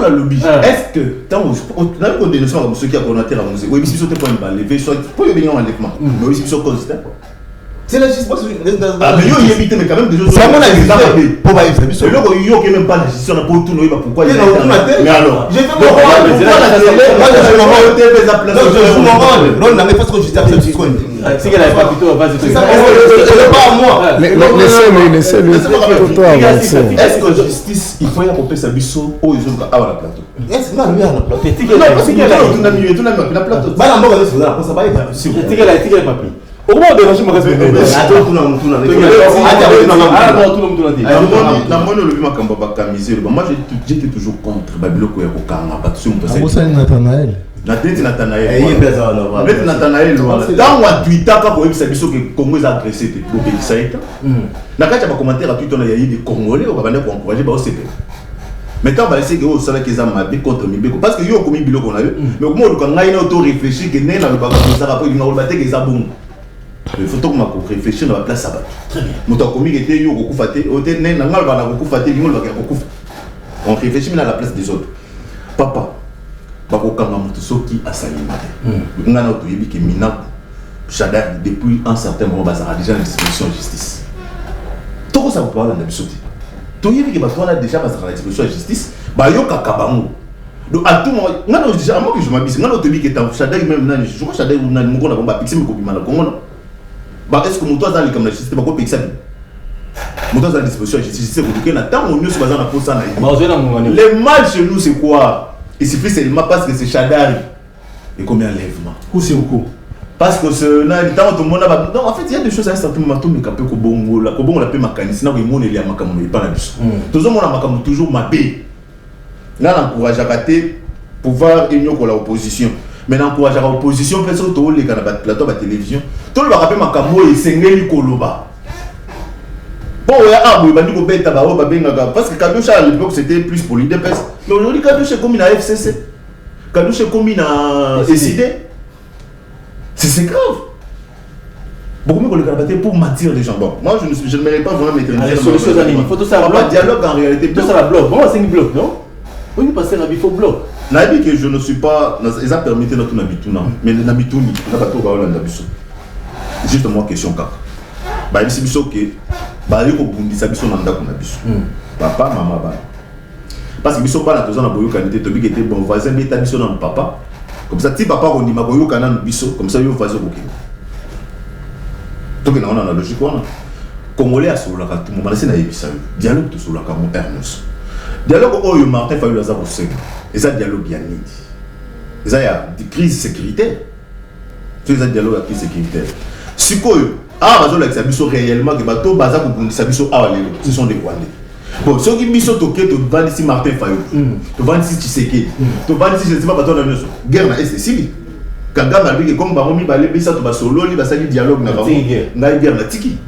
la lobby est-ce que tant on a une dénonciation comme ceux qui a coordonnateur à musée oui sauter pour une balle lever soit pour y venir enlèvement mais aussi sur cause c'est la justice ah mais il évite mais quand même des choses c'est mon avis pour pas éviter c'est là qu'il y a même pas la justice on a pas tout nous pourquoi il mais alors j'ai fait mon rôle non n'a pas trop justice c'est qu'elle avait pas plutôt base de c'est pas moi laissez-le est-ce que justice il faut y accompagner sa biso au ils ont à la plateau est-ce non lui à la plateau non parce qu'il y a tout n'a mis la plateau bah la mort elle c'est là pour ça va c'est qu'elle a été papier au moins de recherche magasin moi j'étais toujours contre Babiloko ya kokanga parce que on ça Nathanaël la tête Nathanaël dans wa Twitter ka ko ebisa biso que Congo est agressé te bo ça été na kati ba commentaire à Twitter na yayi des Congolais on va venir pour encourager ba OCP mais quand on va laisser que ça là qu'ils ont mabé contre Mibeko parce que yo komi biloko na yo mais comment on quand ngai na auto réfléchir que né na ba ça rapport il na ba te que ça bon il faut que je réfléchisse dans la place à battre. Très bien. On réfléchit dans la place des autres. Papa, qui a salué. On a dit que depuis un certain moment, ça a déjà une disposition de justice. Tout ça, vous parlez de la sauté. Tout le monde a déjà une disposition de justice. Donc à tout moment, moi que je m'habille, moi que je crois que Chadai bah est-ce que mon toit dans les comme la justice pas quoi payer ça mon toit dans la disposition de justice c'est que na tant on est sur bazar pour ça na les mal chez nous c'est quoi il suffit seulement parce que c'est Chadari et combien enlèvement où c'est beaucoup parce que ce na tant tout le monde non en fait il y a des choses à un certain moment tout me capé ko bongo la mécanisme na ko mon elia makamu pas na biso toujours mon makamu toujours mabé là encourage à rater pouvoir union pour l'opposition. Mais encourage à l'opposition, parce que tout le plateau de télévision, tout le rappel makambo et sengeli koloba. Bon, parce que Kadoucha à l'époque c'était plus pour l'idée, mais aujourd'hui Kadoucha est comme une FCC, Kadoucha est comme une SID. C'est grave. Beaucoup mieux que le pour mentir les gens. Bon, moi je ne mérite pas vraiment mettre une solution d'anime. Il faut tout ça bloc. Dialogue en réalité. Tout ça la bloc. Bon, c'est une bloc, non? Oui, parce que il faut bloc. Na dit que je ne suis pas ils ont permis notre nabituna mais nabituni na bato ba Hollande biso juste moi question kaka ba ici biso que ba yoko bundisa biso na ndako na biso papa maman ba parce que biso ba na toza na boyo kanité to bi était bon voisin bi ta biso na papa comme ça ti papa on dit ma boyo kana biso comme ça yo voisin OK to que na on a logique on congolais a sur la tout moment c'est na yebisa dialogue to sur la comme Ernest dialogue oyo Martin Fayulu aza ko senga et ça dialogue bien nid. Et ça il y a des crises sécuritaires. C'est ça dialogue à crise sécuritaire. Si quoi ah bazo la sabiso réellement que bato baza ko bundi sabiso awalelo ce sont des Rwandais. Bon ceux qui biso toké to vandi si Martin Fayulu. To vandi si Tshisekedi. To vandi si je sais pas bato na nyoso. Guerre na est Sili. Kagame albi comme baromi balé bisa to basolo li basali dialogue na bango. Na guerre na tiki.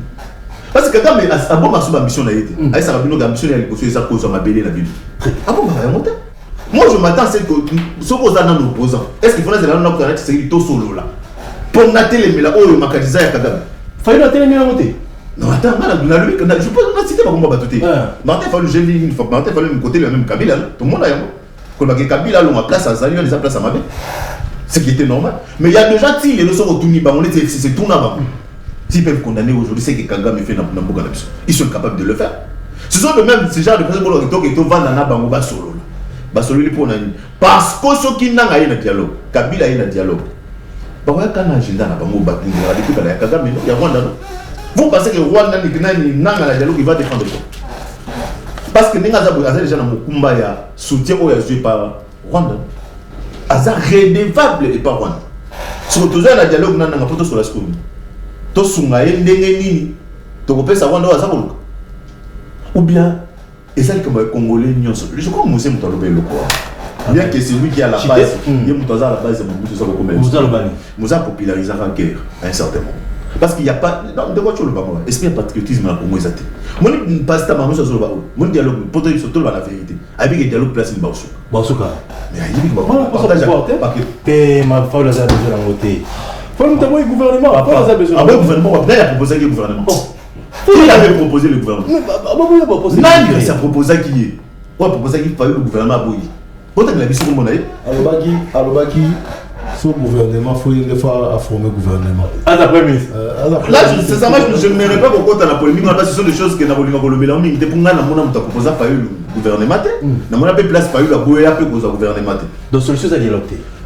Parce que Kagame a bon ma mission na été. Ay ça va bino ga mission ya liposo ça cause ma belé la ville. Ah bon ba monter. Moi je m'attends à ce que ce qu'on a dans l'opposant. Est-ce qu'il faut faire un autre c'est tout solo là. Pour nater les méla oh makadiza ya Kagame. Fallait nater les méla monter. Non attends, là lui je peux pas citer pas comment batoter. Martin Fayulu j'ai vu une fois Martin Fayulu me côté le même Kabila tout le monde a yamo. Quand ba Kabila long à place à Zali on les a place à Mabé. Ce qui était normal. Mais il y a des gens qui les leçons au Touni ba on les dit c'est tout là-bas. S'ils peuvent condamner aujourd'hui c'est que Kagame fait dans Mboka biso. Ils sont capables de le faire. Ce sont de même ces gens de personnes qui to vendre na bango ba solo. Basolo pour nani parce que ceux qui n'ont rien de dialogue Kabila est dans dialogue pourquoi quand agenda na bango ba ndira depuis kala Kagame il y a Rwanda vous pensez que Rwanda ni nanga dialogue il va défendre quoi parce que ninga za déjà na mukumba ya soutien au joué par Rwanda aza redevable et par Rwanda sur tout ça na dialogue nanga poto sur la scomi to sunga ndenge nini to kopesa Rwanda aza boluka ou bien Et ça, comme Congolais, je crois que Moussé Moutalobé le quoi. Bien que c'est lui qui est à la base, il est Moutaza à la base, Moussa popularisera la guerre à un certain moment. Parce qu'il n'y a pas. Non, de quoi tu le vois, est-ce qu'il y a patriotisme à Congo exact? Moi, je ne passe pas ma sur le bas. Mon dialogue, pour te dire surtout la vérité. Avec le dialogue, place une Baoussou. Baoussouka. Mais il y a partage à que ma femme a besoin d'en voter. Faut nous avoir le gouvernement. Ah bon, le gouvernement, il a proposé le gouvernement. Qui avait proposé le gouvernement? Non, il a proposé qui est. On a proposé qu'il fallait le gouvernement à Boyi. Quand tu as vu ce qu'on a dit, Alobaki, ce gouvernement, il faut former le gouvernement. Ah, d'après moi. Là, sincèrement, je ne m'irai pas beaucoup dans la polémique, parce que ce sont des choses que nous avons le mélangé. Depuis que nous avons proposé à le gouvernement, nous avons place à le gouvernement. Donc, solution à dialogue.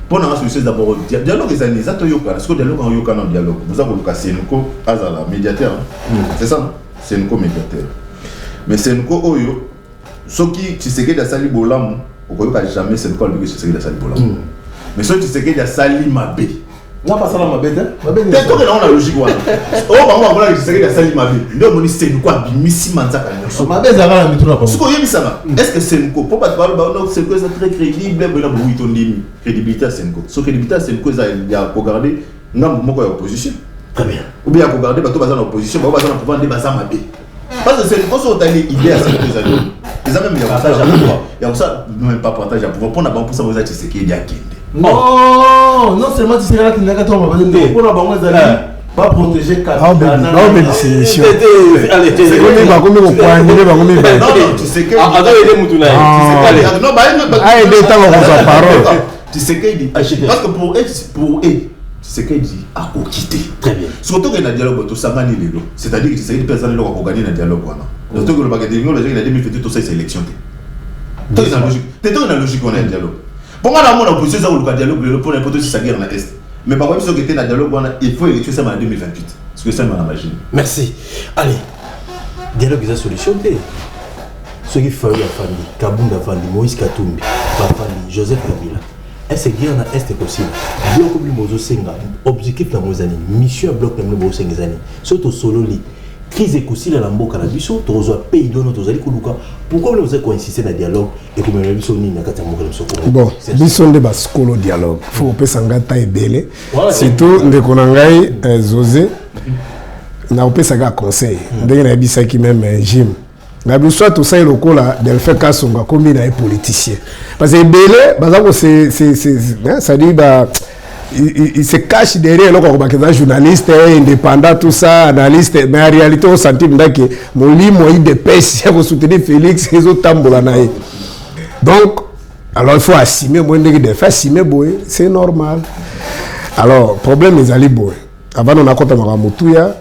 Pour nous, solution d'abord, dialogue est un dialogue. Est-ce que dialogue en yoka non dialogue? Nous avons le cas Senko, Azala, médiateur. C'est ça, non? Senko médiateur. Mais Senko, Oyo, ce qui, tu sais que dans Sali Bolam, on ne peut jamais Senko lui que tu sais que dans Sali Bolam. Mais ce tu sais que dans Sali Mabé. Non, pas ça la Mabé, hein? T'es toi que là on a logique, voilà. Oh, bah, moi, je sais que dans Sali Mabé. Nous, on dit Senko a bimisi manzaka. Mabé, ça va la mettre là. Ce qu'on y a mis ça, est-ce que Senko, pour pas te parler, non, Senko est très crédible, mais là, oui, ton crédibilité à Senko. Ce crédibilité à Senko, il y a regardé, non, moi, il y a opposition. Très bien. Ou bien, il y a regardé, bah, toi, en opposition, bah, on va pouvoir débattre Mabé. Parce que Senko, c'est autant d'idées à Senko. Ils ont même il y a ça, même pas partage à pouvoir. Pour la banque, pour ça, vous êtes ce qui est bien. Non, non seulement tu sais là qu'il n'y a qu'à toi, pour la banque, pas protéger Ah, mais c'est mission. Allez, tu sais que. Tu sais qu'il dit. Parce que pour eux, tu sais qu'il dit à quitter. Très bien. Surtout qu'il y a un dialogue, c'est-à-dire que tu sais que les personnes qui ont gagné un dialogue. Surtout que le bagage de l'Union, il a démis tout ça, c'est élection. C'est une logique qu'on a un dialogue. Pour moi, dans mon opposition, ça va le dialogue pour n'importe qui guerre dans l'Est. Mais par contre, si on était dans le dialogue, il faut élection ça en 2028. Parce que ça, c'est ma machine. Merci. Allez, dialogue est la solution. Ce qui fait la famille, Kabunda Fandi, Moïse Katumbi, Bafandi, Joseph Kabila. Est-ce que guerre dans l'Est est possible? Bloc comme le Senga, objectif dans nos années, mission à bloc comme le Senga années. Surtout solo li. Crise écossile à l'amboka na biso, tous les pays dont nous allons koluka. Pourquoi nous avons insisté dans le dialogue et comme nous avons dit bon, biso nde baskolo dialogue. Faut que sangata ebele. Surtout ndeko na ngai José na opesaka conseil. Ndenge na bisaki même Jim. Na biso tout ça lokola Delphin Kasonga comme na politicien. Parce que ebele bazako c'est ça dit bah il se cache derrière le journaliste indépendant, tout ça, analyste, mais en réalité, on sentit que mon livre, il dépêche pour soutenir Félix, les autres tamboulanaï. Donc, alors il faut assumer, c'est normal. Alors, problème est allé boy. Avant, on a compté à Motouya,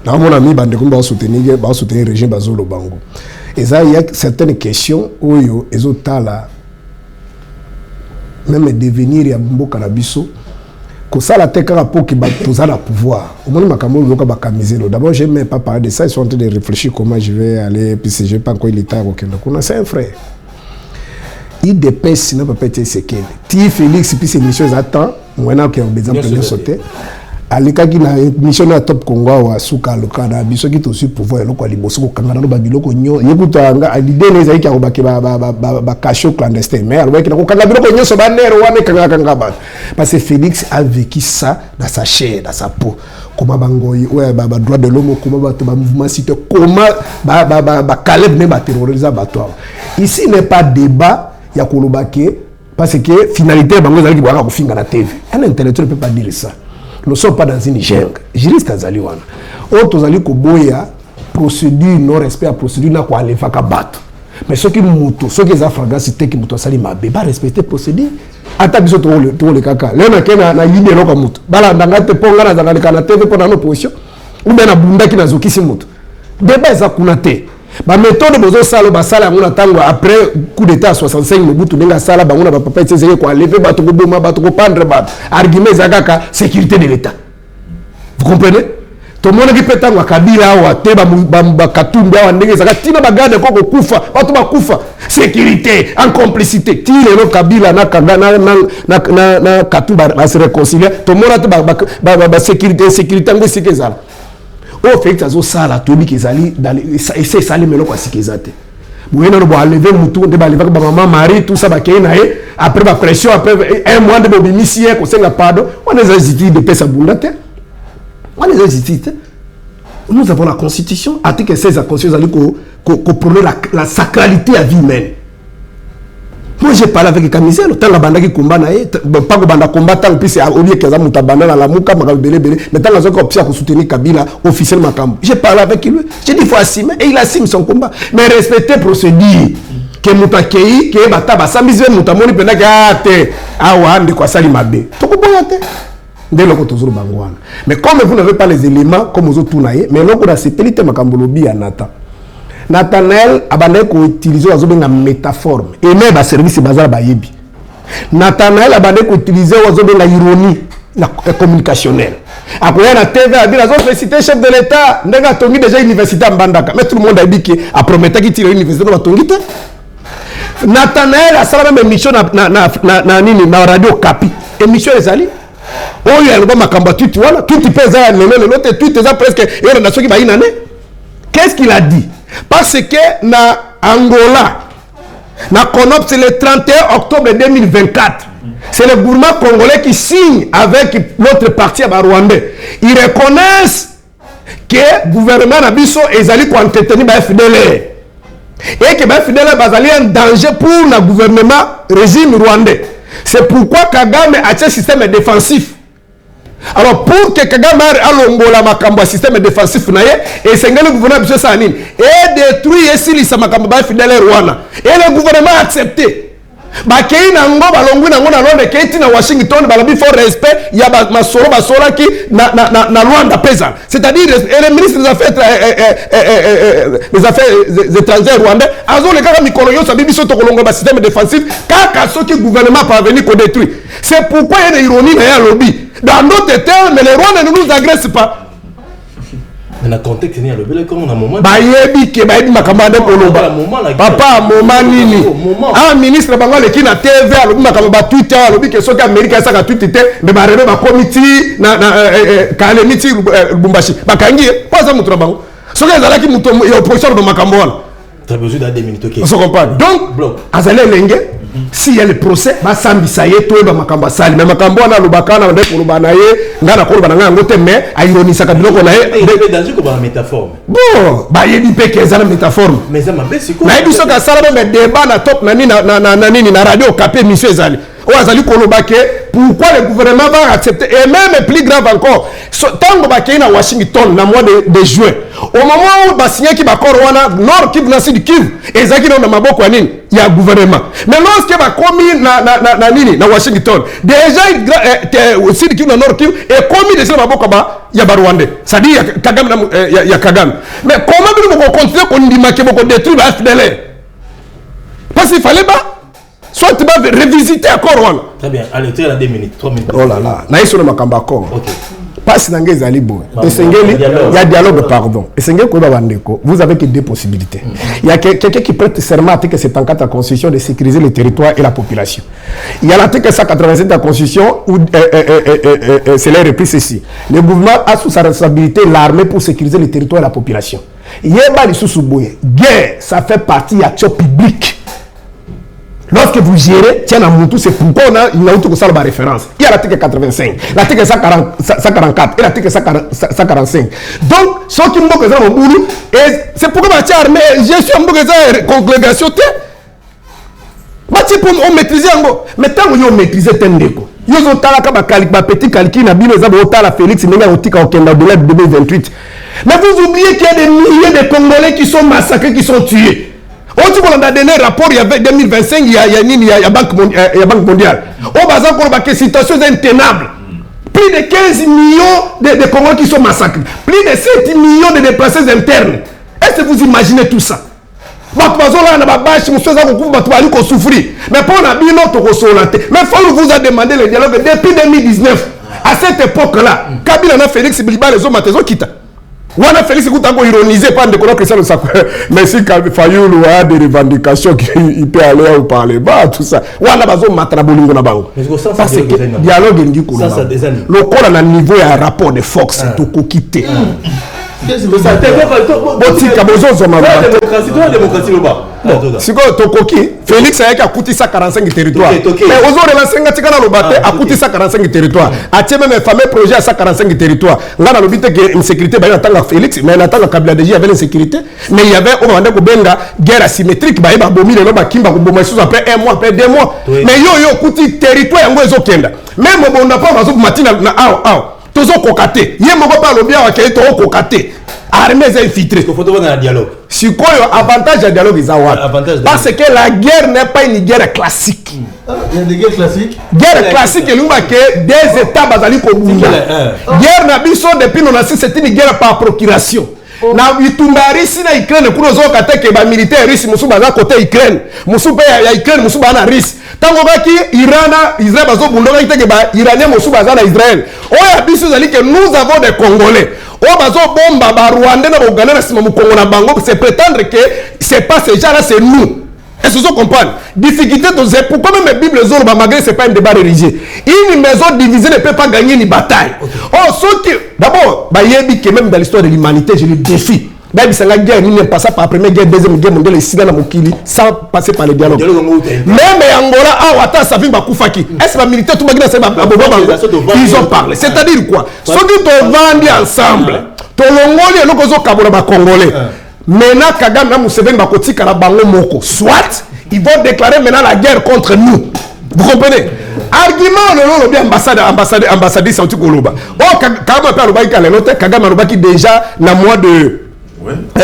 là, mon ami, on va soutenir le régime Bazolo Bango. Et ça, il y a certaines questions où les autres là. Même devenir ya mboka na biso ko sala tekaka pour que baza na pouvoir au moins makambo loka bakamiser. D'abord j'ai même pas parlé de ça, ils sont en train de réfléchir comment je vais aller, puis si j'ai pas encore l'état au Kenya. C'est un frère, il dépêche sinon peut être séquelle ti Félix puis ces missions attend moi na que besoin de sauter alikaki na mission na top Congo wa suka lokana biso ki to sur pouvoir lokwa liboso ko kangana no babiloko nyo yekutanga alide les aiki ko bake ba cacho clandestin mais alors ki ko kanga biloko nyo so ba nero wana kanga ba parce que Félix a vécu ça dans sa chair, dans sa peau. Comment bangoyi ouais ba droit de l'homme, comment ba mouvement cité, comment ba Caleb ne ba terroriser ba toi. Ici n'est pas débat ya kolobake parce que finalité bango zali ki baka ko finga na TV. Un intellectuel ne peut pas dire ça. Nous ne sommes pas dans une jungle. Juriste Azaliwana. Autres Azali Koboya, procédure, non-respect à procédure, n'a quoi aller faire battre. Mais ceux qui moutent, ceux qui ont fait cité qui moutent, ça les m'a pas respecter procédure. Attaque sur tout le caca. Là, on a une idée comme moutent. Bala, dans la téponga, dans la TV pour notre position. Ou bien la bunda qui n'a zoki si moutent. Débat est à kunate. Ba méthode bozo sala ba sala ngona tango après coup d'état 65 Mobutu nenga sala ba ngona ba papa tsezeke ko lever ba to ko boma ba to ko pendre ba argument zakaka sécurité de l'état. Vous comprenez? To mona ki petango Kabila wa te ba Katumbi wa ndenge zaka tina ba garde ko kufa ba to ba kufa sécurité en complicité tire no Kabila na kanga na Katumbi ba se réconcilier to mona te ba sécurité ngo sikezala. Au fait, ça sala tobi kezali dans essayer sali melo kwa sikezate. Vous enlever Moutou, de enlever maman, Marie, tout ça, après la pression, après un mois de bobimisi, pardon, on les a hésité de paix sa boulette. On les a hésité. Nous avons la constitution, article 16 de la constitution, qu'on prône la sacralité à vie humaine. Moi j'ai parlé avec Kamisel, le temps la bande qui combat, pas que bande combat, tant que c'est au lieu qu'ils ont moutabana dans la mouka, mais tant qu'ils ont pu soutenir Kabila officiellement. J'ai parlé avec lui, j'ai dit il faut assumer, et il assume son combat. Mais respecter procédure, que Moutakei, que Bataba, Samizé Moutamoni, Penagate, Awan, de quoi ça l'imabé. Tout le monde dès le côté de Bangouane. Mais comme vous n'avez pas les éléments, comme vous avez mais l'on a cette pelite Makambolobi à Nata. Nathanaël a utilisé la métaphore et même à service bazar bayebi. Nathanaël a utilisé la ironie communicationnelle. Après la TV a dit la zone cité chef de l'État n'a tongi déjà université en Bandaka. Mais tout le monde a dit qu'il a promis qu'il tire l'université de Tongite. Nathanaël a salé même émission na radio Kapi. Émission les alliés. Oh il y a le bon makamba tout voilà tout il pèse l'autre tout est presque et on a ceux qui va y nane. Qu'est-ce qu'il a dit? Parce que na Angola, na Conop, c'est le 31 octobre 2024. C'est le gouvernement congolais qui signe avec l'autre parti à Rwandais. Ils reconnaissent que le gouvernement Nabiso est allé pour entretenir les FDL. Et que les FDL est un danger pour le gouvernement régime rwandais. C'est pourquoi Kagame a un système défensif. Alors pour que Kagame ait un système défensif et c'est le gouvernement et détruire et Makambo fidèle Rwanda et le gouvernement a accepté. Bakei nango balongwi nango na Londres keti na Washington balabi faut respect ya masoro basola ki na Rwanda pesa. C'est-à-dire le ministre des affaires étrangères rwandais azo le kaka mikolo yo sabibi soto kolonga ba système défensif kaka soki gouvernement parvenir ko détruire. C'est pourquoi il y a une ironie na ya lobby. Dans d'autres termes, les Rwandais ne nous agressent pas. Mais dans le contexte, il y a le bel comme on a un moment. Bayebi ke bayebi makamande koloba. Papa moment nini. Un ministre bangale qui na TV alobi makamaba Twitter alobi ke soki Amerika saka Twitter mais ba rebe ba committee na kale miti Lubumbashi. Bakangi pas ça mutra bango. Soki ezalaki muto ya opposition de makambo wana. Tu as besoin d'un minutes OK. On se comprend. Donc azale lenge s'il y a le procès ba sambisa ye to ba makamba sali mais makambo wana lubakana nde koloba na ye ngana koloba na ngote mais a ironisa ka biloko na ye il danger ko ba métaphore. Bon ba yebi pe ke ezala métaphore mais ça m'a baissé quoi. Na yebi soka sala même débat na top na nini na radio Kapé monsieur ezali. O azali koloba ke pourquoi le gouvernement va accepter et même plus grave encore tango ba kei na Washington na mois de juin au moment où ba signé ki ba korwana nord Kivu na sud Kivu ezaki na maboko ya nini ya gouvernement mais lorsque ba komi na nini na Washington déjà sud Kivu na nord Kivu et komi de maboko ba ya ba Rwandais ça dit Kagame ya Kagame mais comment nous continuer qu'on ndima ke boko détruire ba FDL parce qu'il fallait pas soit tu vas revisiter encore Rwanda. Très bien, allez, tu as 2 minutes, 3 minutes. Oh là là, na iso na makamba ko. OK. Passe nangé zali boy. Esengeli, il y a dialogue pardon. Esengeli ko ba bandeko, vous avez que 2 possibilités. Il y a quelqu'un qui prête serment à l'article 74 de la Constitution de sécuriser le territoire et la population. Il y a l'article 187 de la Constitution où c'est la reprise ici. Le gouvernement a sous sa responsabilité l'armée pour sécuriser le territoire et la population. Yeba li sous boye. Guerre, ça fait partie action publique. Lorsque vous gérez, tiens à Moutou, c'est pourquoi on a une autre référence. Il y a l'article 85, l'article 144 et l'article 145. Donc, ceux qui m'ont dit que c'est pourquoi je suis en congrégation. On maîtrise un mot. Mais tant que vous maîtrisez un déco, vous avez un petit calcul, vous avez Félix, vous avez au-delà de 2028. Mais vous oubliez qu'il y a des milliers de Congolais qui sont massacrés, qui sont tués. On a donné un rapport, il y avait 2025, il y a Banque mondiale. On va dire que la situation est intenable. Plus de 15 millions de Congolais qui sont massacrés. Plus de 7 millions de déplacés internes. Est-ce que vous imaginez tout ça? Mais pour vous a demandé le dialogue depuis 2019. À cette époque-là, Kabila na Félix Biliba les hommes à quitté. Wana Félix Koutango ironisé par des colons chrétiens. Mais si Fayoulou a des revendications qu'il peut aller ou parler bas, tout ça. Wana bazo matrabolingo na bango. Parce que dialogue est dit ça des années. Le corps à niveau un rapport de force tout quitter. C'est ça. Botika bozo zoma. Démocratie là-bas. sikoyo tokoki Félix ayaki akutisa 45 territoire mais ozorelancer nga tika na lobate akutisa 45 territoire atie même fameux projet à 45 territoire nga na lobite que insécurité ba natanga Félix mais natanga Kabila déjà avait l'insécurité mais il y avait on va benga guerre asymétrique ba bomi le ba kimba ko boma sous après 1 mois après 2 mois mais yo kuti territoire yango ezokenda même bon na pas bazo matina na tozo kokate ye moko pa lobia wa ke to kokate armée est infiltrée. Il faut avoir un dialogue. Si quoi avantage du dialogue is parce que la guerre n'est pas une guerre classique. Il y a des guerres classiques. Guerre classique et nous que des États basali ko bunda. Guerre na biso depuis non c'est une guerre par procuration. Na itungari sina Ukraine kuno zo kateke ba militaire russe musu baza côté Ukraine. Musu pe ya Ukraine musu bana russe. Tango baki Israël bazo bundoka iteke ba Iranien musu baza na Israël. Oya biso zali que nous avons des Congolais. Oh bazo bomba ba Rwandais na Ouganda na sima mu Congo na bango c'est prétendre que c'est pas ces gens là c'est nous. Est-ce que vous comprenez? Difficulté de c'est pourquoi même la Bible zone malgré c'est pas un débat religieux. Une maison divisée ne peut pas gagner une bataille. Oh ce qui d'abord ba yebi que même dans l'histoire de l'humanité je le défie. Même si la guerre n'est pas ça par la première guerre, deuxième guerre mondiale, ici dans la Mokili, sans passer par le dialogue. Même Angola, Awata, Savim Bakoufaki. Est-ce que la militaire, tout le monde ils ont parlé. C'est-à-dire quoi? Ceux qui ont vendu ensemble, tout le monde est là, Kabola Congolais. Maintenant, Kagame, Museveni, Bakoti, Karabango, Moko. Soit, ils vont déclarer maintenant la guerre contre nous. Vous comprenez? Argument, le ambassadeur Santi Koloba. Oh, Kagame a parlé de Kagame a déjà, dans le mois de.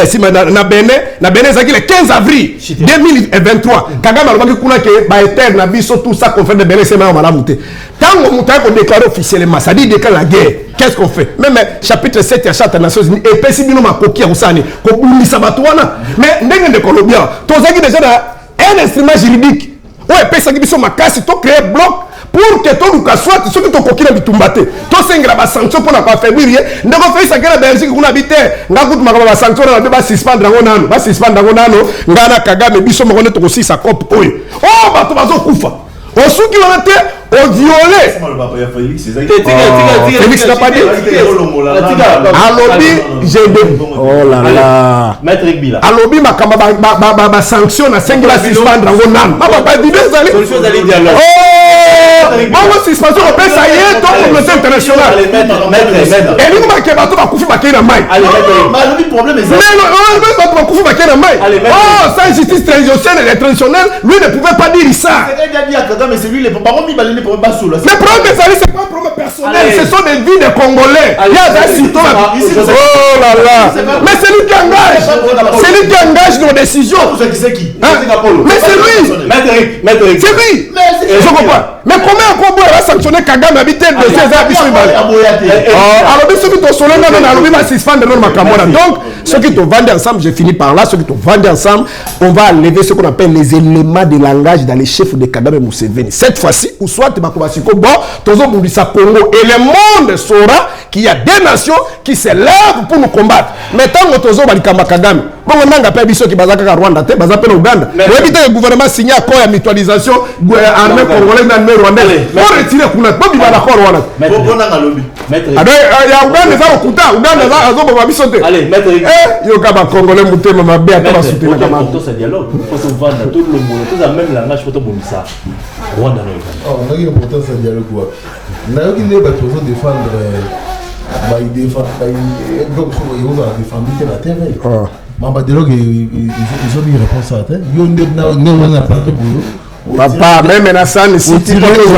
Si na Bénin ça qui le 15 avril 2023 Kagame alobaki kuna ke ba éterne na biso tout ça qu'on fait de Bénin c'est même malamu te tango muta ko déclarer officiellement ça dit déclare la guerre qu'est-ce qu'on fait même chapitre 7 ya charte des Nations Unies et pesi bino makoki ya usani ko bulisa batu wana mais ndenge de kolobia tozaki déjà un instrument juridique ouais pesa ki biso makasi to créer bloc pour que tout le cas soit ce que tu coquille bitumbate tout sengla ba sanction pour na pas affaiblir ndeko fait ça que la Belgique kuna habité ngakutu makaba sanction na ba suspendre ngo nano ngana Kagame biso moko ne to aussi sa cop oyo oh ba to bazo kufa osuki wana te o violé Félix n'a pas dit alobi oh là là maître Bila alobi makamba ba sanction na sengla suspendre ngo nano ba divers solution d'aller dialogue bon suspension on peut ça y est donc communauté internationale et nous marquer bateau ba kufi bakena mai mais le problème est ça mais le bateau ba kufi bakena mai oh sans justice transitionnelle et traditionnelle lui ne pouvait pas dire ça c'est déjà dit à Kagame c'est lui les parents mi balé pour pas sous le problème c'est pas un problème personnel ce sont des vies de Congolais il y a des surtout oh là là mais c'est lui qui engage nos décisions c'est qui mais c'est lui maître c'est lui je comprends mais combien Congo va sanctionner Kagame habité de ces habitants alors ceux qui t'ont sonné on va suspendre notre macamora donc ceux qui t'ont vendu ensemble je finis par là ceux qui t'ont vendu ensemble on va enlever ce qu'on appelle les éléments de langage dans les chefs de Kagame et Museveni cette fois-ci ou soit Bakobasiko bon tozo bundisa Congo et le monde saura qu'il y a des nations qui se lèvent pour nous combattre mais tant que tozo balikamba Kagame bon nanga pe biso ki bazaka Rwanda te baza pe Uganda éviter le gouvernement signé accord ya mutualisation armée congolaise na armée rwandaise pour retirer kuna pas bibala accord wana bon nanga lobi maître ya Uganda za okuta Uganda za azobo babiso te allez maître yo ka ba congolais mutema mabe ata soutenir kama tout ce dialogue faut se vendre tout le monde tout ça même langage faut to bomisa Rwanda no Uganda on a une importance à dialogue quoi na yo ki ne ba toujours défendre il défend donc il va défendre la terre Mamba dialogue ils ont mis réponse à terre yo ne na pas pour papa même na san si tu peux dialogue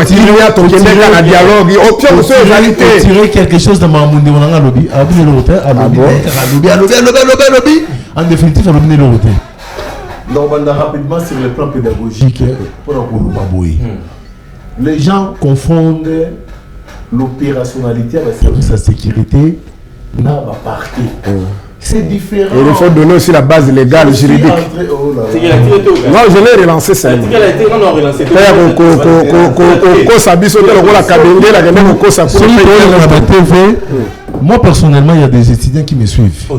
au pire de ce réalité tirer quelque chose dans ma monde on a lobby abonner le hôtel lobby en définitive abonner le hôtel donc on va rapidement sur le plan pédagogique pour les gens confondent l'opérationnalité avec le service de sécurité n'a pas parti. C'est différent. Et il faut donner aussi la base légale, juridique. Non, je l'ai relancé ça. Moi personnellement, il y a des étudiants qui me suivent.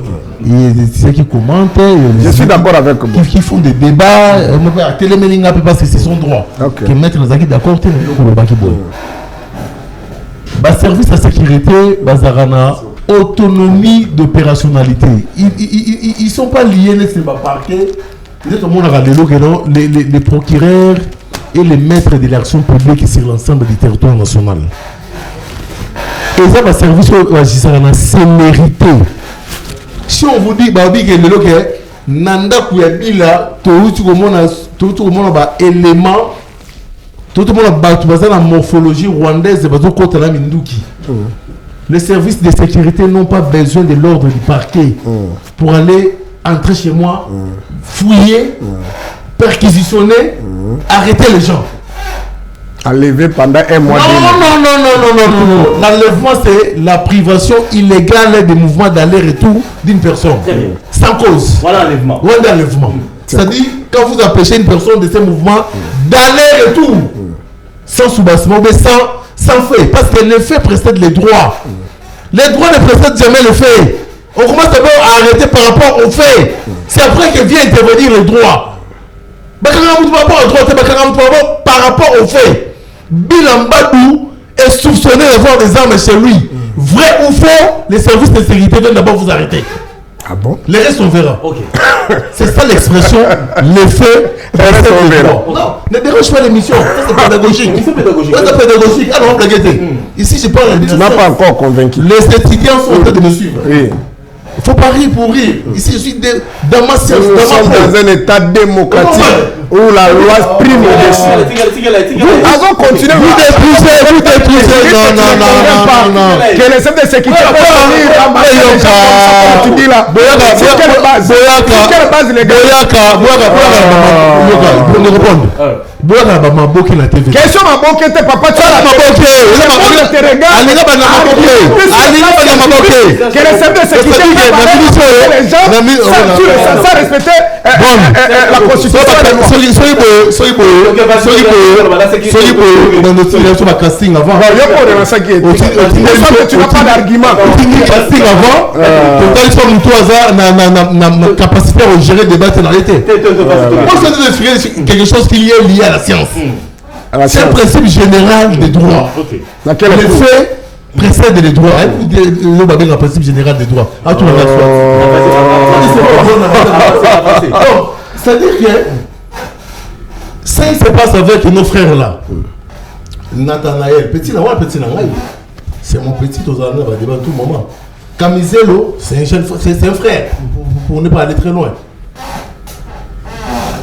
Il y a des étudiants qui commentent. Je suis d'accord avec vous. Qui font des débats. Parce que c'est son droit. Qui mettent les acquis d'accord. Service de sécurité, Bazarana, autonomie d'opérationnalité. Ils ne sont pas liés, n'est-ce pas, parquet, Peut-être au monde a les procureurs et les maîtres de l'action publique sur l'ensemble du territoire national. Et ça va servir à la célérité. Si on vous dit que Nanda Kouyabila, tout le monde a élément, tout le monde a la morphologie rwandaise contre la Minduki. Les services de sécurité n'ont pas besoin de l'ordre du parquet pour aller entrer chez moi, fouiller, perquisitionner, arrêter les gens. Enlevé pendant un mois. Non. L'enlèvement, c'est la privation illégale des mouvements d'aller-retour d'une personne. Sans cause. Voilà l'enlèvement. Voilà l'enlèvement. C'est-à-dire, quand vous empêchez une personne de ces mouvements d'aller-retour, sans soubassement, mais sans fait. Parce que les faits précèdent les droits. Les droits ne précèdent jamais les faits. On commence d'abord à arrêter par rapport aux faits. C'est après que vient intervenir les droits. Par rapport aux faits. Bill Mbadou est soupçonné d'avoir des armes chez lui. Vrai ou faux, les services de sécurité viennent d'abord vous arrêter. Ah bon? Les restes on verra. Ok. C'est ça l'expression, les faits, les restes on verra. Non, ne dérange pas l'émission, ça c'est pédagogique. C'est pédagogique. C'est pédagogique. Alors on va gagner. Ici je parle. Tu m'as pas encore convaincu. Les étudiants sont en train de me suivre. Oui. Il ne faut pas rire pour rire. Ici je suis dans ma science. Nous sommes dans un état démocratique où la loi prime le dessus. Vous continuez. Vous dépoussez. Non. Que les chefs de sécurité peuvent venir ramasser les gens comme ça, comme tu dis là. Sur quelle base? Sur quelle base les gars? Pour me répondre. Question ma boque, t'es papa, tu as la boque. Tu regardes. Que les chefs de sécurité peuvent ramasser les gens sans respecter la constitution. Tu n'as pas d'argument. Capacité à gérer des batailles dans l'été. Moi, c'est quelque chose qui est lié à la science. C'est un principe général des droits. Les faits précèdent les droits. Le principe général des droits. C'est-à-dire que ça il se passe avec nos frères là. Nathanaël, c'est mon petit aux années, va débattre tout le moment. Camizelo, c'est un frère, pour ne pas aller très loin.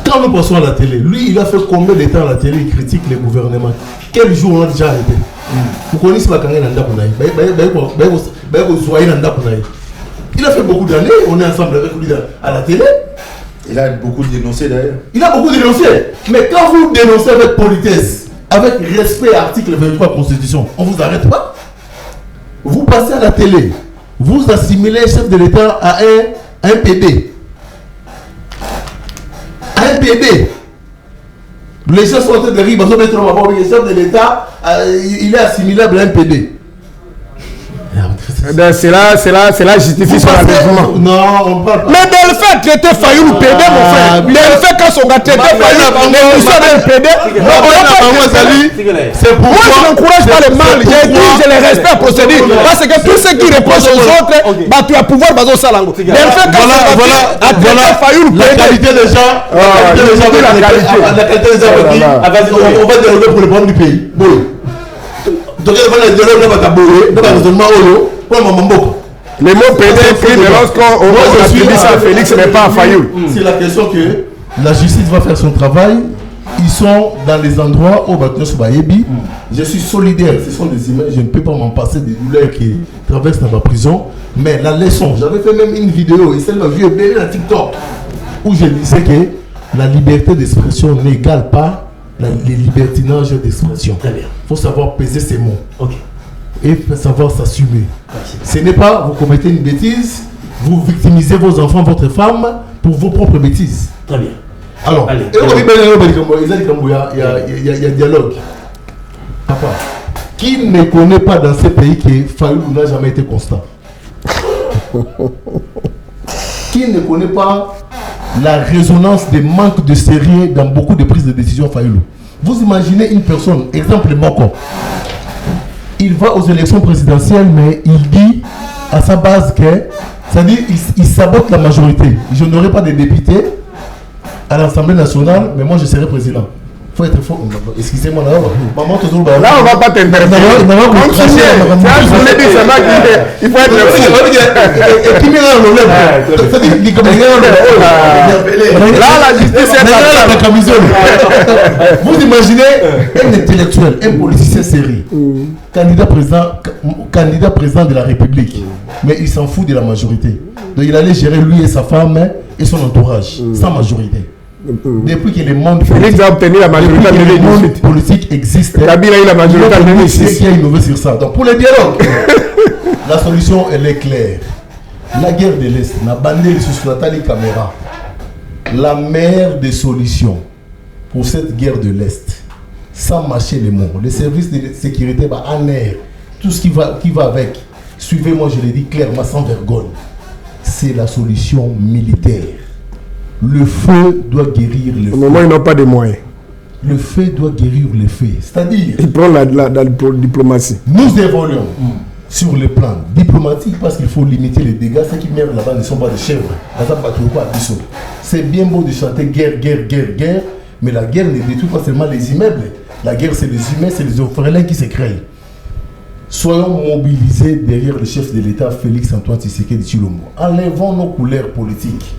Quand nous passons à la télé, lui il a fait combien de temps à la télé, il critique les gouvernements. Quel jour on a déjà arrêté? Vous connaissez pas quand il a fait beaucoup d'années, on est ensemble avec lui à la télé. Il a beaucoup dénoncé d'ailleurs. Il a beaucoup dénoncé. Mais quand vous dénoncez avec politesse, avec respect à l'article 23 de la Constitution, on ne vous arrête pas. Vous passez à la télé, vous assimilez le chef de l'État à un PD. Un PD. Les gens sont en train de rire, le chef de l'État, il est assimilable à un PD. C'est là justifie son enlèvement. Non, on parle pas. Mais Delphin traité Fayoulou PD, mon frère. Delphin, quand son gars traité Fayoulou, l'émission d'un PD, c'est pour moi, je n'encourage pas le mal. J'ai dit, je les respecte à procédure. Parce que tous ceux qui reprochent aux autres, tu as pouvoir baser au salango. Delphin, quand son gars traité Fayoulou PD, la qualité des gens, la qualité des gens, on va dérouler pour le problème du pays. Donc, les mots PD écrits lorsqu'on attribue ça à Félix, mais pas à Fayoulou. C'est la question que la justice va faire son travail. Ils sont dans les endroits où je suis solidaire. Ce sont des images, je ne peux pas m'en passer des douleurs qui traversent dans ma prison. Mais la leçon, j'avais fait même une vidéo, et celle-là, vieux bébé à TikTok, où je disais que la liberté d'expression n'égale pas les libertinages d'expression. Très bien. Il faut savoir peser ses mots. Ok. Et savoir s'assumer. Ce n'est pas vous commettez une bêtise, vous victimisez vos enfants, votre femme pour vos propres bêtises. Très bien. Alors, allez, il y a dialogue. Papa, qui ne connaît pas dans ces pays que Fayoulou n'a jamais été constant? Qui ne connaît pas la résonance des manques de sérieux dans beaucoup de prises de décision Fayoulou? Vous imaginez une personne, exemple Moko, il va aux élections présidentielles, mais il dit à sa base que, c'est-à-dire il sabote la majorité. Je n'aurai pas de députés, à l'Assemblée nationale, mais moi je serai président. Faut être fort. Excusez-moi là. Maman toujours. Là, on va pas t'interrompre. Il faut être fou. Et qui met dans le là, la justice est la camisole. Vous imaginez un intellectuel, un politicien sérieux, candidat président de la République, mais il s'en fout de la majorité. Donc il allait gérer lui et sa femme et son entourage, sans majorité. Depuis que le monde politique existe, Kabila a eu la majorité en 2006. Qui a innové sur ça. Donc pour le dialogue, la solution elle est claire. La guerre de l'Est, la bandée sur Nathalie Caméra, la meilleure des solutions pour cette guerre de l'Est, sans mâcher les mots, les services de sécurité en air, tout ce qui va avec, suivez-moi, je l'ai dit clairement, sans vergogne, c'est la solution militaire. Le feu doit guérir le feu. Au moment où ils n'ont pas de moyens. Le feu doit guérir le feu. C'est-à-dire... Ils prennent la diplomatie. Nous évoluons sur le plan diplomatique parce qu'il faut limiter les dégâts. Ceux qui meurent là-bas ne sont pas des chèvres. C'est bien beau de chanter guerre, guerre, guerre, guerre, mais la guerre ne détruit pas seulement les immeubles. La guerre, c'est les humains, c'est les orphelins qui se créent. Soyons mobilisés derrière le chef de l'État, Félix Antoine Tshisekedi Tshilombo. Enlevons nos couleurs politiques.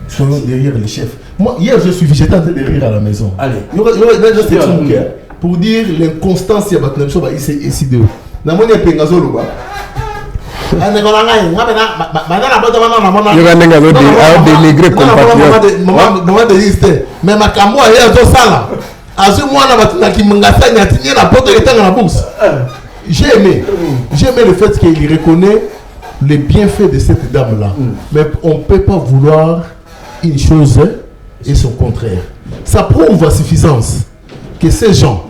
Soyons derrière les chefs. Moi, hier, j'étais en train de rire à la maison. Allez. Il y aura juste un truc pour dire l'inconstance il y a ici de. Il y a dénigré compatriotes. Mais ma cambo est à Tosala. À ce moment-là, j'ai aimé le fait qu'il reconnaît les bienfaits de cette dame-là. Mais on ne peut pas vouloir une chose et son contraire. Ça prouve à suffisance que ces gens,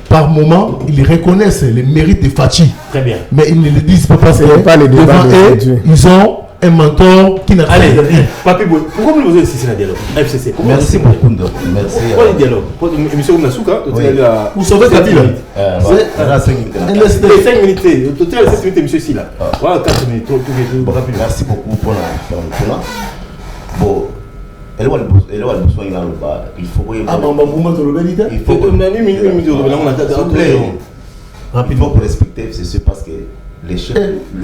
par moment, ils reconnaissent les mérites de Fachi. Très bien. Mais ils ne le disent pas parce que devant eux, ils ont un mentor qui n'a pas de rien. Papi Boy, pourquoi vous avez insisté dans le dialogue FCC? Merci beaucoup. Merci. Pourquoi le dialogue? Monsieur Oumnasuka, vous sauvez Kabila. C'est 5 minutes. Total 7 minutes, monsieur Silla. Voilà, 4 minutes. Merci beaucoup pour la. Bon, il faut rapidement pour respecter FCC parce que le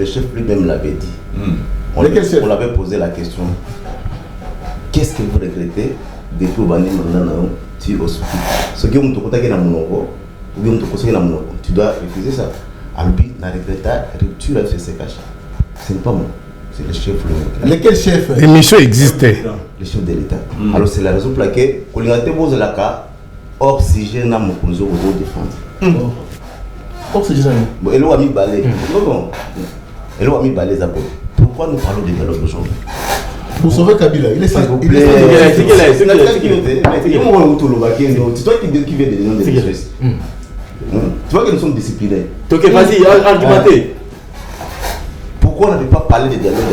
chef lui-même l'avait dit. On l'avait posé la question. Qu'est-ce que vous regrettez depuis au Bani Mandana tu au Souki? Ce qui est mon côté na monoko, ou bien ton côté na monoko, tu dois refuser ça. Albi n'a regretté rupture FCC caché. Ce n'est pas moi. C'est le chef lui-même. Lequel chef? L'émission existait. Le chef de l'État. Alors c'est la raison pour laquelle Kolingate pose la cas oxygène à mon conso au défendre. Oxygène. Bon, elle a mis balai. Non. Elle a mis balai à Boy. Pourquoi nous parlons de dialogue aujourd'hui? Pour sauver Kabila, il est C'est toi qui viens de nom de Suisse. Tu vois que nous sommes disciplinés. Ok, vas-y, argumentez. Pourquoi on n'avait pas parlé de dialogue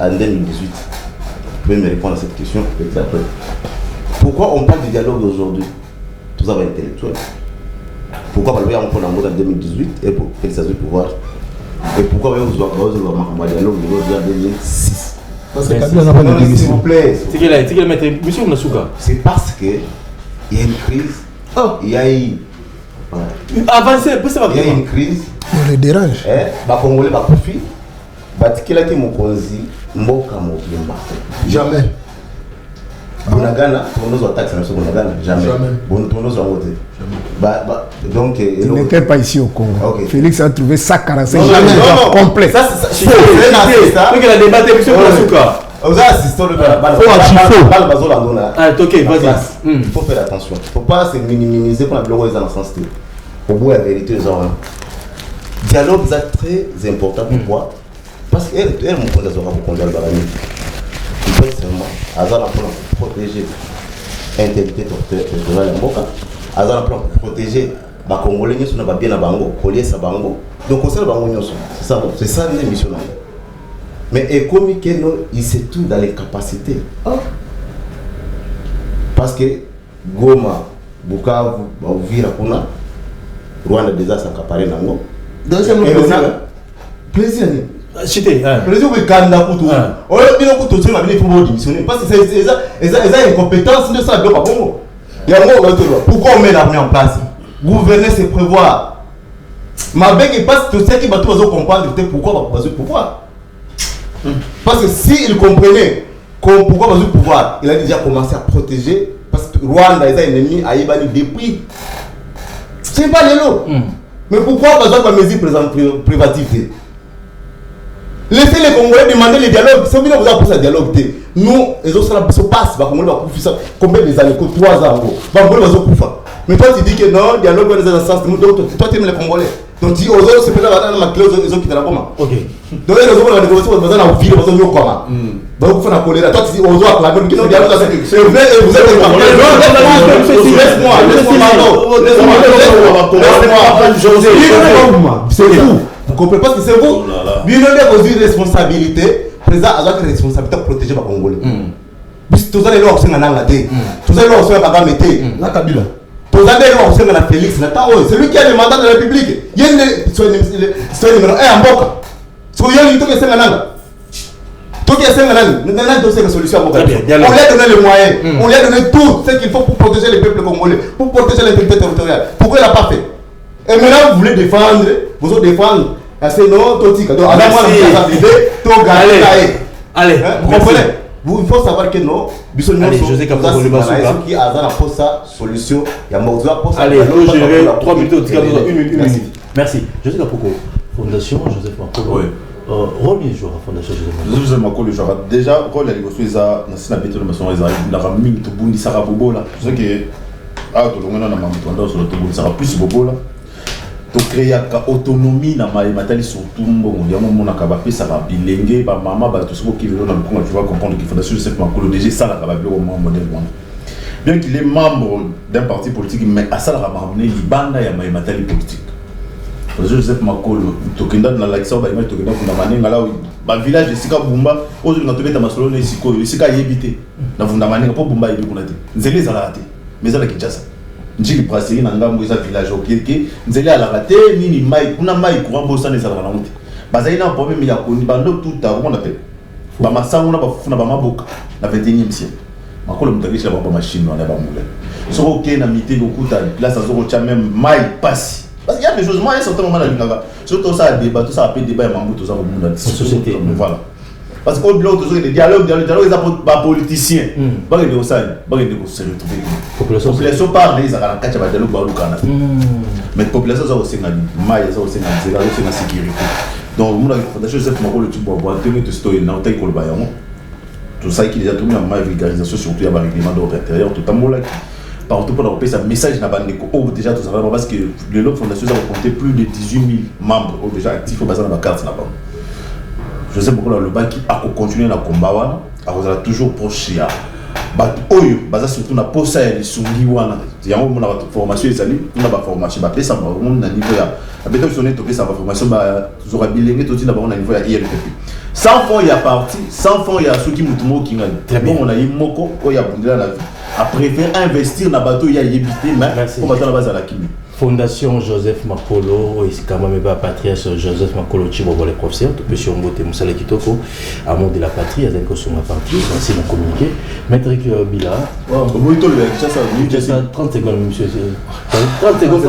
en 2018? Vous pouvez me répondre à cette question peut-être après. Pourquoi on parle de dialogue aujourd'hui? Tout ça va intellectuel. Pourquoi on parle en 2018 et pour quel s'agit de pouvoir? Et pourquoi on doit dialogue en 2006? Parce que Kabila n'a pas de démission. S'il vous plaît. C'est quel maître? Monsieur Oumnasuka. C'est parce qu'il y a une crise. Il y a eu. Avancez, il y a une crise. On les dérange. Les Congolais va profiter. Batikela ki mokonzi mboka mobimba. Jamais. Bonagana, tournois à taxe sur Bonagana. Jamais. Bon tournois à voter. Donc il n'était pas ici au Congo. Okay. Félix a trouvé ça 45 jours complet. Ça c'est ça. Donc il a débatté monsieur Oumnasuka. Vous avez assisté le ok, vas-y. Il faut faire attention. Il ne faut pas se minimiser pour la bloquer dans le sens de. Au bout de la vérité, les gens. Dialogue est très important. Pourquoi? Parce qu'elle me compte pour conduire le barami. Il faut seulement, Azar pour protéger l'intégrité de la Mboka, Azar pour protéger les Congolais qui sont bien à Bango, Collier à Bango. Donc, on sait le Bango, c'est ça l'émission. Mais comme il sait tout dans les capacités. Parce que Goma, Bukavu, Uvira, Kuna, Rwanda déjà s'accaparer Nango. Donc, c'est mon plaisir. Plaisir. Cité. Président de Kanda Koutou. On a bien Koutou, tu m'as bien fait démissionner. Parce que c'est incompétence de ça, de pas bon. Il y a un mot, pourquoi on met l'armée en place? Gouverner, c'est prévoir. Ma bec est pas tout ça qui va tout comprendre pourquoi Bazou pouvoir. Parce que s'il comprenait pourquoi Bazou pouvoir, il a déjà commencé à protéger. Parce que Rwanda est un ennemi à Ibani depuis. C'est pas les lots. Mais pourquoi Bazou pas mesure privative? Laissez les Congolais demander le dialogue. Si vous avez pour ça dialogue, nous, les autres se passent. Combien des années? 3 ans. Mais toi, tu dis que non, le dialogue est dans le sens. Toi, tu aimes les Congolais. Donc, tu dis aux autres, c'est peut-être dans ma clé, aux autres qui te la comment. Ok. Donc, les autres, on a négocié, on a besoin de ville, on a besoin de comment. Donc, il faut la colère. Toi, tu dis aux autres, la bonne question, vous êtes c'est vous. Vous comprenez pas que c'est vous. Lui, il a une responsabilité. Le président a une responsabilité pour protéger les Congolais. Tout ça, les lois, c'est un anglais. Tout ça, les lois, c'est un bagage. La Kabila. Tout ça, les lois, c'est un Félix. C'est lui qui a le mandat de la République. Il y a le numéro 1 en Boka. Il y a une solution à Boka. On lui a donné les moyens. On lui a donné tout ce qu'il faut pour protéger les peuples congolais, pour protéger l'intégrité territoriale. Pourquoi il n'a pas fait? Et maintenant, vous voulez défendre, vous allez défendre. C'est non, Totika. Donc, allez, vous comprenez? Il faut savoir que non, José Kapolo qui a la solution. Il y a allez, nous gérer 3 minutes, 1 minute. Merci. José Kapolo, Fondation Joseph Makolo. Rôle du joueur, Fondation Joseph Makolo, déjà, rôle la négociation, ils ont un béton de maçon, ils ont un raming, tout le monde, ça va bobo là. Je sais que, tout le monde a un mambo, sur le tout le monde, ça va plus bobo là. To créer autonomie na matali surtout bon il y a un moment na ça va bilingue ba maman ba tout ce qui veut dans le tu vas comprendre qu'il Fondation Joseph Makolo déjà ça la va au modèle bien qu'il est membre d'un parti politique mais à ça la va ramener libanda ya matali politique Fondation Joseph Makolo to kenda na l'accès ba image to kenda kuna manenga là ba village Sika Bumba ozo na tobeta masolo ne siko Sika yebité na vunda manenga po Bumba yebi kuna te nzeli za la te mais ça la Kinshasa njili brasserie na ngambo za village okeke nzeli ala raté nini mai kuna mai courant bossa ne sala na monte bazali na problème ya koni bando tout à on appelle ba masango na ba funa ba maboka na 21e siècle makolo mutagisha ba machine na ba moulin so ok na mité lokuta là ça zo cha même mai passe parce qu'il y a des choses moi un certain moment na linga surtout ça débat tout ça appelle débat ya mambo tout ça au monde de société voilà parce qu'au delà de des dialogues ils apportent pas politiciens pas de ça pas de se retrouver population parle ils ont quatre dialogue ba lukana mais population ça aussi na mai ça aussi na zéro c'est na sécurité donc mon Fondation Joseph Makolo tu bois tenir de story na taille kolba yango tout ça qui déjà tout na mai vulgarisation surtout ya ba règlement d'ordre intérieur tout amola partout pour leur ça message na bandeko déjà tout ça parce que le Fondation ça va compter plus de 18 000 membres déjà actifs au bazar na carte na ba je sais pourquoi le bas qui a continué le combat a toujours proche ya oyo baza surtout na posa ya lisungi wana yango mona ba formation ezali na ba formation ba pesa ba monde na niveau ya abeto sonné to pesa ba formation ba toujours bilingue to tina ba na niveau ya ILPP sans fond ya parti sans fond ya soki mutumo kinga très bien on a moko oya bundela la vie a préféré investir na bateau ya yebité mais on va dans la base à la kimi Fondation Joseph Makolo, ici quand même pas patriarche Joseph Makolo Chibobo les professeurs, tu peux sur Mbote Moussala Kitoko, amour de la patrie, avec son parti, c'est mon communiqué. Maître Bila. Oh, oui, tout le ça 30 secondes, monsieur. 30 secondes.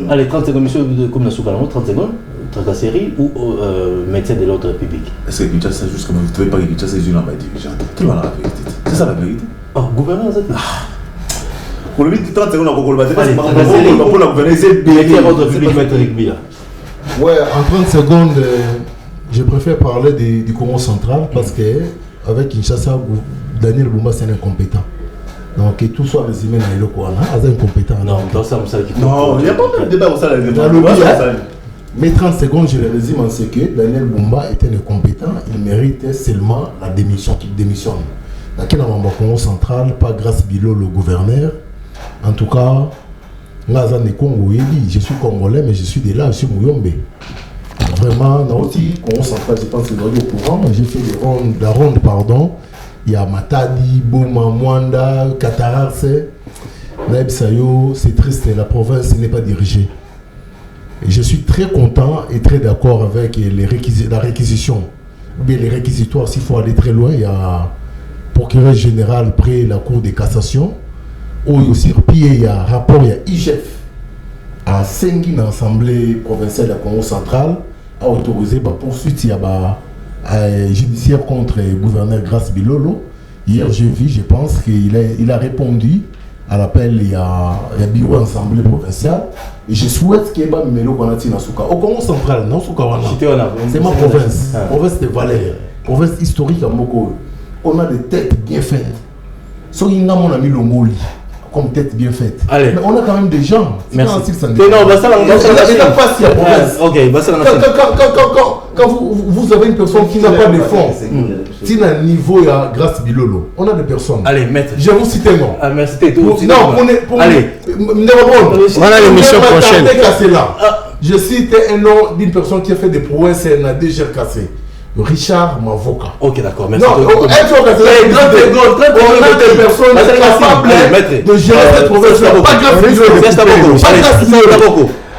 Allez, 30 secondes, monsieur, comme la Soukalamo, 30 secondes. Tracasserie ou médecin de l'ordre public. Est-ce que Kinshasa, juste comme vous ne trouvez pas que Kinshasa est une ambassade dirigeante? Tout le monde a la vérité. C'est ça la vérité. Oh, gouverneur, ça pour le 30 secondes, on va ouais, en 30 secondes, je préfère parler du Congo central parce que avec Kinshasa, Daniel Bumba c'est un incompétent. Donc que tout soit résumé dans le Kouana, c'est incompétent. Non, il n'y a pas de débat au sein mais 30 secondes, je le résume en ce que Daniel Bumba est un incompétent, il mérite seulement la démission qu'il démissionne. Dans le Congo central, pas grâce Bilo le gouverneur. En tout cas, je suis congolais, mais je suis de là, je suis Mouyombe. Vraiment, Congo central, je pense que vous êtes au courant. J'ai fait la ronde, pardon. Il y a Matadi, Boma, Mwanda, Katararse. C'est triste, la province n'est pas dirigée. Et je suis très content et très d'accord avec la réquisition, bien les réquisitoires. S'il faut aller très loin, il y a procureur général près la Cour de cassation, où sur pied il y a rapport, il y a IGF à Sengi, l'Assemblée provinciale de Congo central, a autorisé la poursuite judiciaire contre le gouverneur Grace Bilolo. Hier, j'ai vu, je pense qu'il a répondu à l'appel, il y a bureau Assemblée provinciale. Et je souhaite qu'il y ait un numéro qu'on a tiré au Congo central, non c'est ma province, province de Valère, province historique à Moko. On a des têtes bien faites. So, on a mis l'Ongoli comme tête bien faite. Allez. Mais on a quand même des gens. Merci. Quand vous avez une personne qui n'a pas de fonds, qui n'a un niveau à Grace Bilolo, on a des personnes. Allez, maître. Je vais vous citer non. Ah, merci. Allez. Voilà l'émission prochaine. Je cite un nom d'une personne qui a fait des prouesses et a déjà cassé. Richard Mavoka. Ok, d'accord, merci. Non, on a des personnes capables de gérer cette province.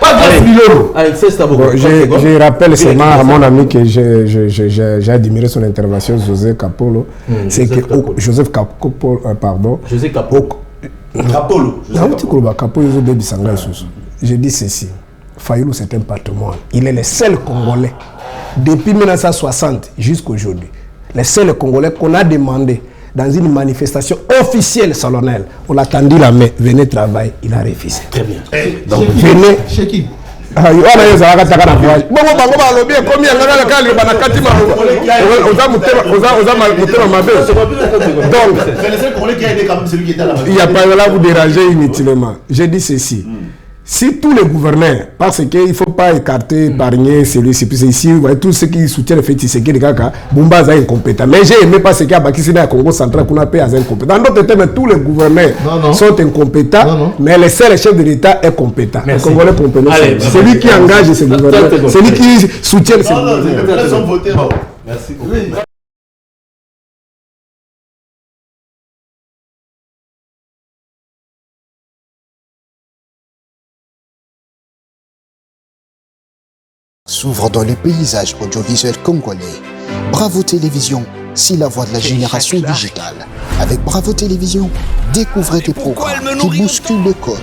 Pas Grace Bilolo. Je rappelle seulement à mon ami que j'ai admiré son intervention, Joseph Capolo. C'est que Joseph Capolo, pardon. Joseph Capolo. Je dis ceci. Fayulu, c'est un patrimoine. Il est le seul Congolais, depuis 1960 jusqu'à aujourd'hui, le seul Congolais qu'on a demandé dans une manifestation officielle solennelle. On l'a tendu la main, venez travailler, il a refusé. Très bien. Donc, venez. Chez qui? Il n'y a pas de là vous déranger inutilement. J'ai dit ceci. Si tous les gouverneurs, parce qu'il ne faut pas écarter, épargner celui-ci, puis ici, tous ceux qui soutiennent le fait que c'est Bumba est incompétent. Mais j'ai aimé parce qu'il y a Bakissi dans le Congo central qu'on a payé à incompétent. Dans d'autres termes, tous les gouverneurs sont incompétents, mais le seul chef de l'État est compétent. Le Congolais compétent. C'est lui qui engage ces gouverneurs, c'est lui qui soutient ces gouverneurs. Merci beaucoup. S'ouvre dans le paysage audiovisuel congolais. Bravo Télévision, c'est la voix de la génération digitale. Avec Bravo Télévision, découvrez des programmes qui bousculent le code.